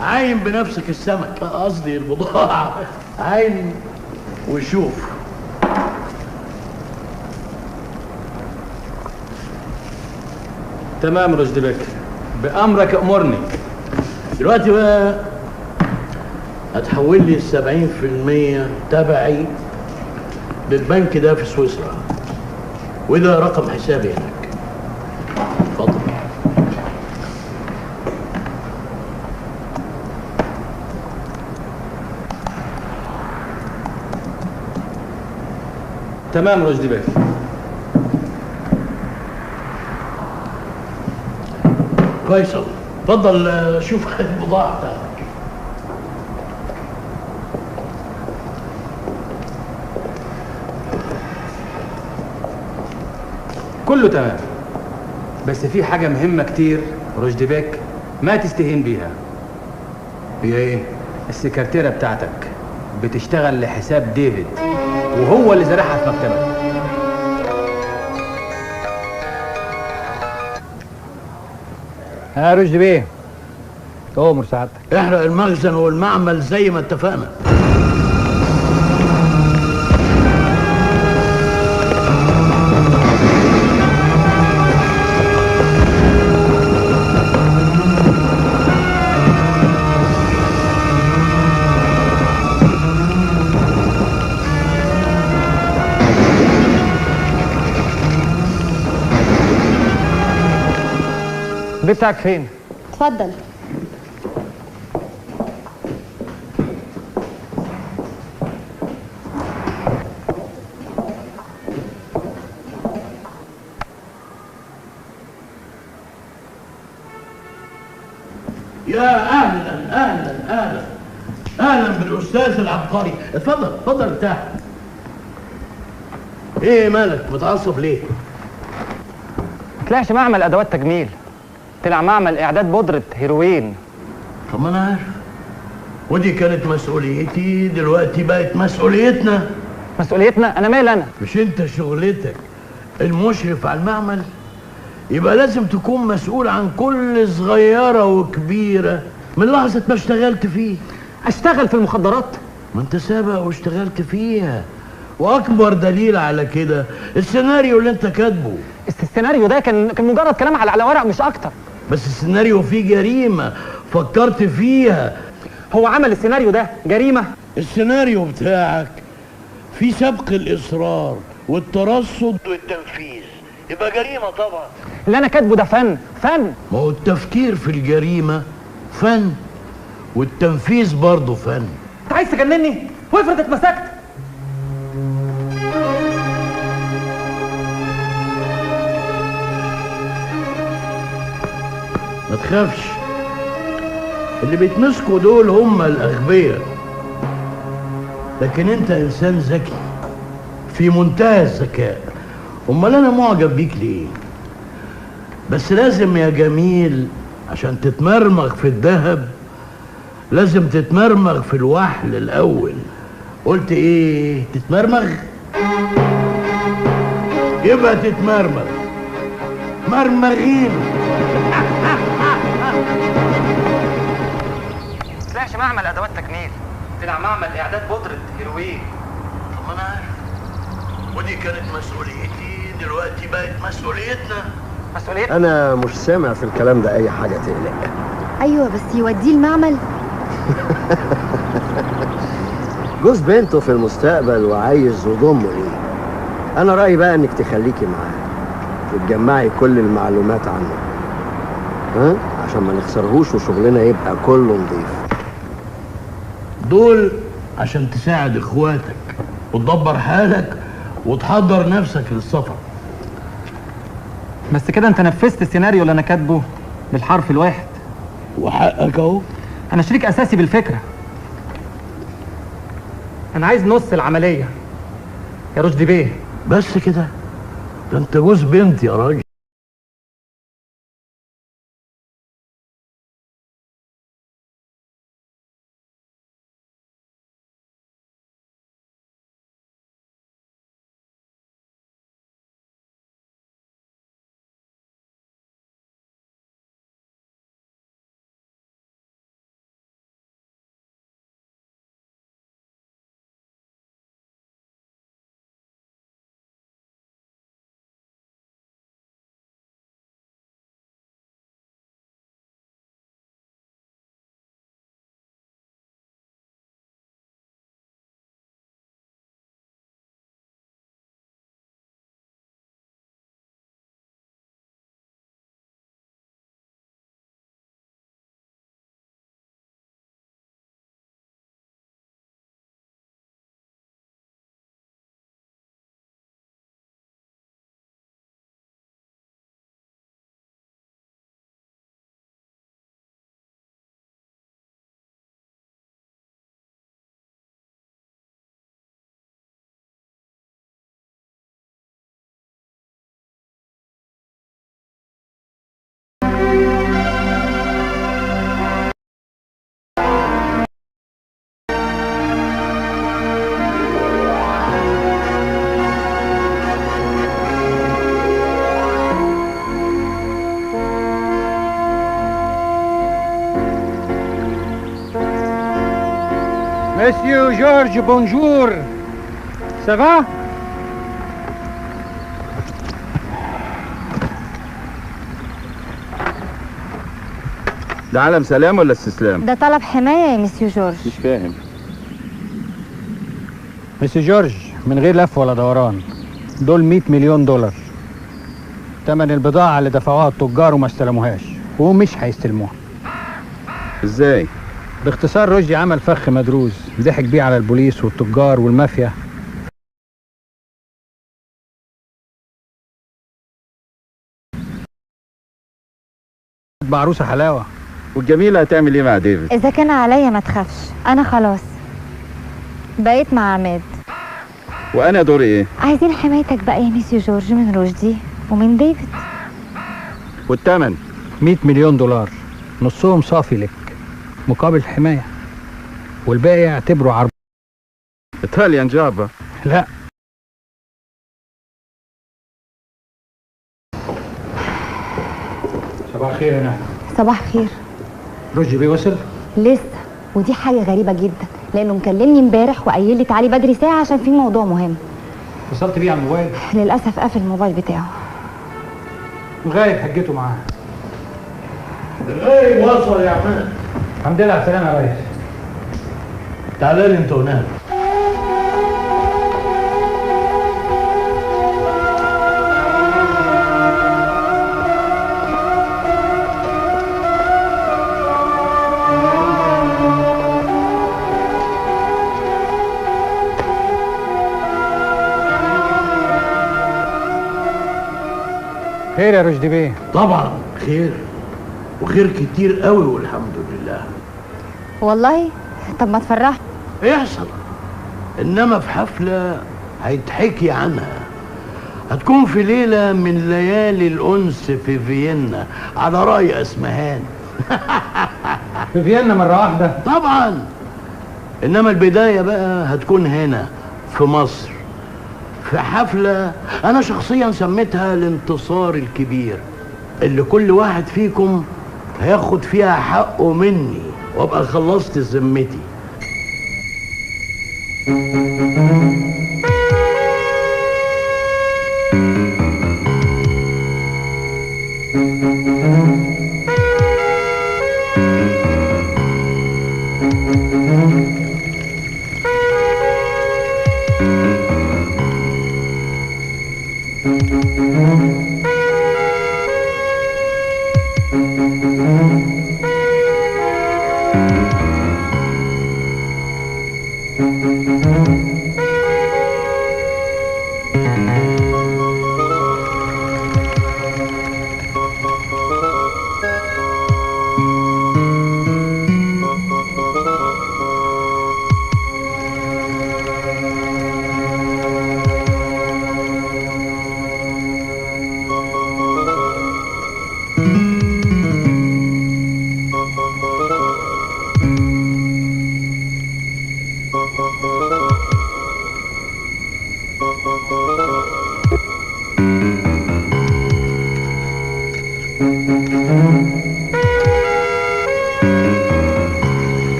عاين بنفسك السمك، قصدي البضاعة. عين وشوف. تمام رشدي بك، بأمرك أمرني. دلوقتي بقى هتحول لي 70% تبعي للبنك ده في سويسرا، وده رقم حسابي هناك. اتفضل. تمام رشدي بك. كويس أوي. اتفضل شوف البضاعة بتاعتك. كله تمام، بس في حاجة مهمة كتير رشدي بك ما تستهين بيها. هي ايه؟ السكرتيرة بتاعتك بتشتغل لحساب ديفيد، وهو اللي زرعها في مكتبك. ها رشدي بيه، تؤمر سعادتك. احرق المخزن والمعمل زي ما اتفقنا. البيت بتاعك فين؟ اتفضل. يا اهلا اهلا اهلا اهلا بالاستاذ العبقري. اتفضل اتفضل ارتاح. ايه مالك متعصب ليه؟ ما طلعش معمل ادوات تجميل، طلع معمل اعداد بودره هيروين. طب ما انا عارف، ودي كانت مسؤوليتي، دلوقتي بقت مسؤوليتنا. مسؤوليتنا؟ انا مال انا؟ مش انت شغلتك المشرف على المعمل؟ يبقى لازم تكون مسؤول عن كل صغيرة وكبيرة من لحظة ما اشتغلت فيه. اشتغل في المخدرات؟ ما انت سابق واشتغلت فيها، واكبر دليل على كده السيناريو اللي انت كاتبه. السيناريو ده كان مجرد كلام على ورق مش اكتر. بس السيناريو فيه جريمة فكرت فيها. هو عمل السيناريو ده جريمة؟ السيناريو بتاعك فيه سبق الإصرار والترصد والتنفيذ، يبقى جريمة طبعا. اللي انا كاتبه ده فن. ما هو التفكير في الجريمة فن، والتنفيذ برضه فن. انت عايز تجنني؟ وافرض اتمسكت؟ ما تخافش، اللي بيتمسكوا دول هم الأغبياء، لكن انت انسان ذكي في منتهى الذكاء. امال انا معجب بيك ليه؟ بس لازم يا جميل عشان تتمرمغ في الذهب لازم تتمرمغ في الوحل الاول. قلت ايه؟ تتمرمغ؟ يبقى تتمرمغ. مرمغين. طلعش معمل ادوات تجميل، طلع معمل اعداد بودره هيروين. طب ما انا عارف، ودي كانت مسؤوليتي، دلوقتي بقت مسؤوليتنا. مسؤوليتنا؟ انا مش سامع في الكلام ده اي حاجه تقلق. ايوه بس يوديه المعمل. جوز بنته في المستقبل وعايز يضمه ليه. انا رايي بقى انك تخليكي معاه وتجمعي كل المعلومات عنه، ها، عشان ما نخسرهوش وشغلنا يبقى كله نظيف. دول عشان تساعد اخواتك وتدبر حالك وتحضر نفسك للسفر. بس كده انت نفذت السيناريو اللي انا كاتبه بالحرف الواحد. وحقك اهو. انا شريك اساسي بالفكره. انا عايز نص العمليه يا رشدي بيه. بس كده؟ ده انت جوز بنت يا راجل. مسيو جورج بونجور. سافا؟ ده علم سلام ولا استسلام؟ ده طلب حماية يا مسيو جورج. مش فاهم. مسيو جورج، من غير لف ولا دوران، دول 100 مليون دولار تمن البضاعة اللي دفعوها التجار وما استلموهاش، ومش هيستلموها. ازاي؟ باختصار رشدي عمل فخ مدروس ضحك بيه على البوليس والتجار والمافيا. بعروسة حلاوة. والجميلة هتعمل ايه مع ديفيد؟ إذا كان عليا ما تخافش، أنا خلاص بقيت مع عماد. وانا دوري ايه؟ عايزين حمايتك بقى يا مسيو جورج من رشدي ومن ديفيد. والتمن؟ 100 مليون دولار، نصهم صافي لك مقابل حماية، والباقي اعتبره عرض. ايطاليان جابا. لا. صباح الخير يا نهى. صباح الخير. رشدي بيه وصل؟ لسه، ودي حاجة غريبة جدا لأنه مكلمني امبارح وقايل لي تعالي بدري ساعة عشان في موضوع مهم. اتصلت بيه على الموبايل؟ للأسف قافل الموبايل بتاعه. غايب حجته معاه. غايب وصل يا عماد. الحمد لله على السلامة يا ريس. تعالى لي انت ونام. خير يا رشدي بيه؟ طبعا خير، وخير كتير قوي والحمد لله. والله؟ طب ما تفرح. يحصل، انما في حفلة هيتحكي عنها، هتكون في ليلة من ليالي الأنس في فيينا على رأي أسمهان. في فيينا مرة واحدة؟ طبعا، انما البداية بقى هتكون هنا في مصر، في حفلة أنا شخصيا سميتها الانتصار الكبير، اللي كل واحد فيكم هياخد فيها حقه مني وابقى خلصت ذمتي.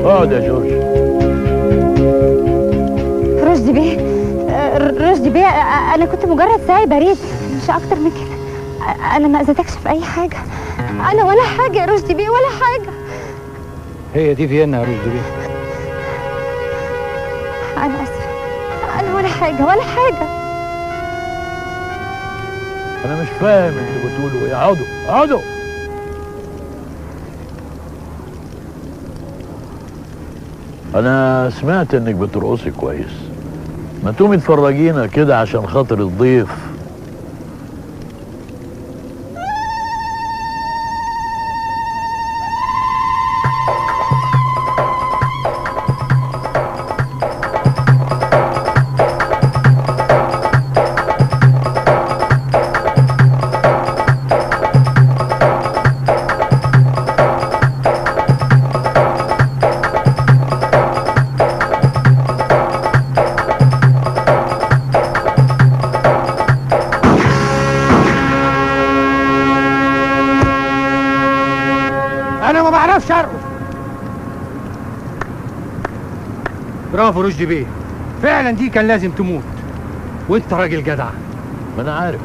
اقعد يا جورج. رشدي بيه، رشدي بيه، انا كنت مجرد ساعي بريد مش اكتر من كده. انا ما اذيتكش في اي حاجه، انا ولا حاجه يا رشدي بيه، ولا حاجه. هي دي فيينا يا رشدي بيه. انا اسفه، انا ولا حاجه ولا حاجه. انا مش فاهم اللي بتقوله ايه. اقعدوا اقعدوا. انا سمعت انك بترقصي كويس، ما تقومي تفرجينا كده عشان خاطر الضيف. بعرفش ارقص. برافو رشدي بيه، فعلا دي كان لازم تموت، وانت راجل جدع. ما انا عارف.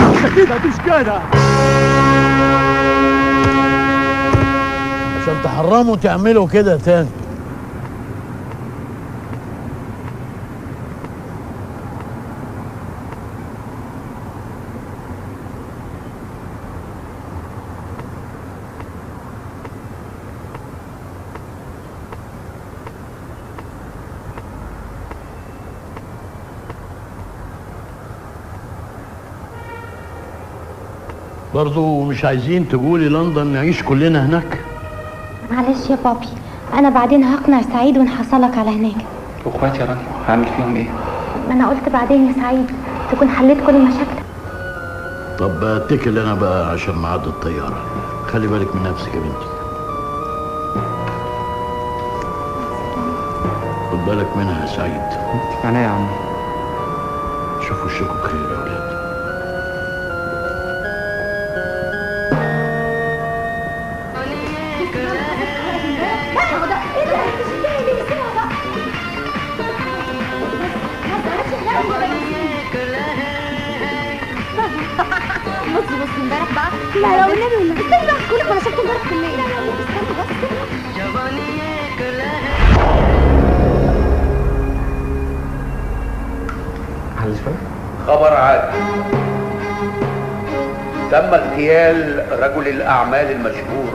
انت كده مش جدع. عشان تحرموا تعملوا كده تاني. برضو مش عايزين تقولي لندن نعيش كلنا هناك؟ معلش يا بابي، انا بعدين هقنع سعيد ونحصلك على هناك. واخواتي يا رانيا هعمل فيهم ايه؟ ما انا قلت بعدين يا سعيد تكون حليت كل مشاكلك. طب اتكل انا بقى عشان ميعاد الطياره. خلي بالك من نفسك يا بنتي. خد بالك منها يا سعيد. انا يا عم. شوفوا وشكم بخير يا ولاد. بص امبارح بقى. لا لا والنبي والنبي استني بقى احكي لك انا شفت امبارح بالليل. لا لا استني بس. خبر عاجل. تم اغتيال رجل الاعمال المشهور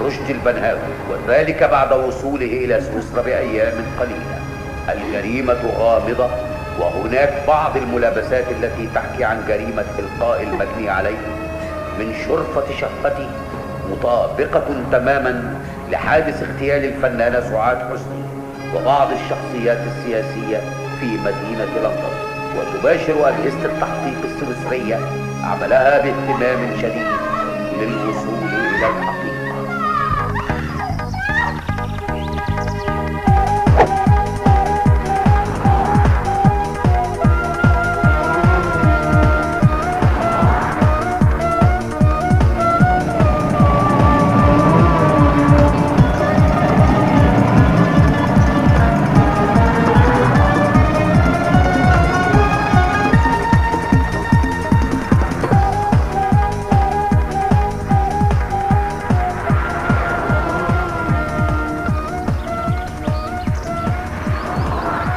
رشدي البنهاوي، وذلك بعد وصوله الى سويسرا بايام قليله. الجريمه غامضه، وهناك بعض الملابسات التي تحكي عن جريمه القاء المجني عليه من شرفه شقته مطابقه تماما لحادث اغتيال الفنانه سعاد حسني وبعض الشخصيات السياسيه في مدينه لندن. وتباشر أجهزة التحقيق السويسرية عملها باهتمام شديد للوصول إلى الحقيقة.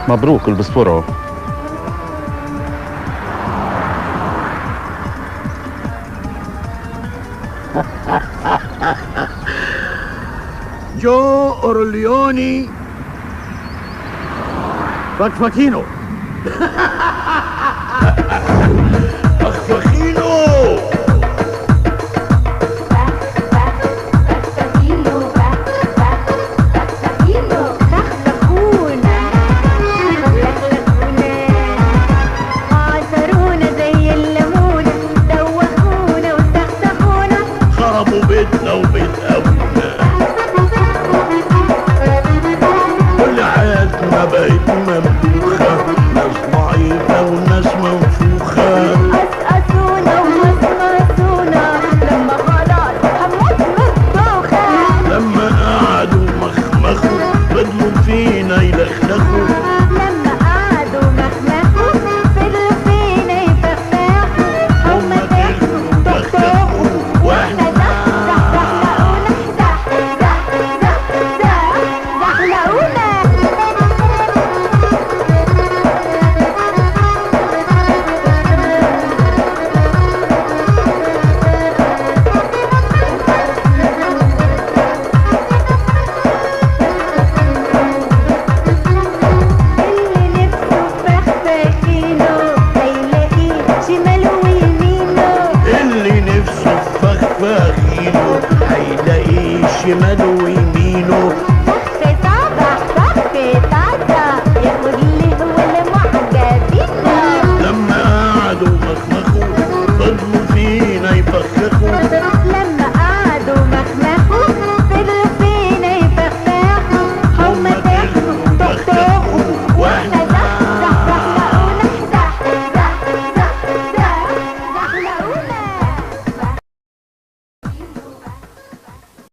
مبروك الباسبور. جو اورليوني فاكفاكينو.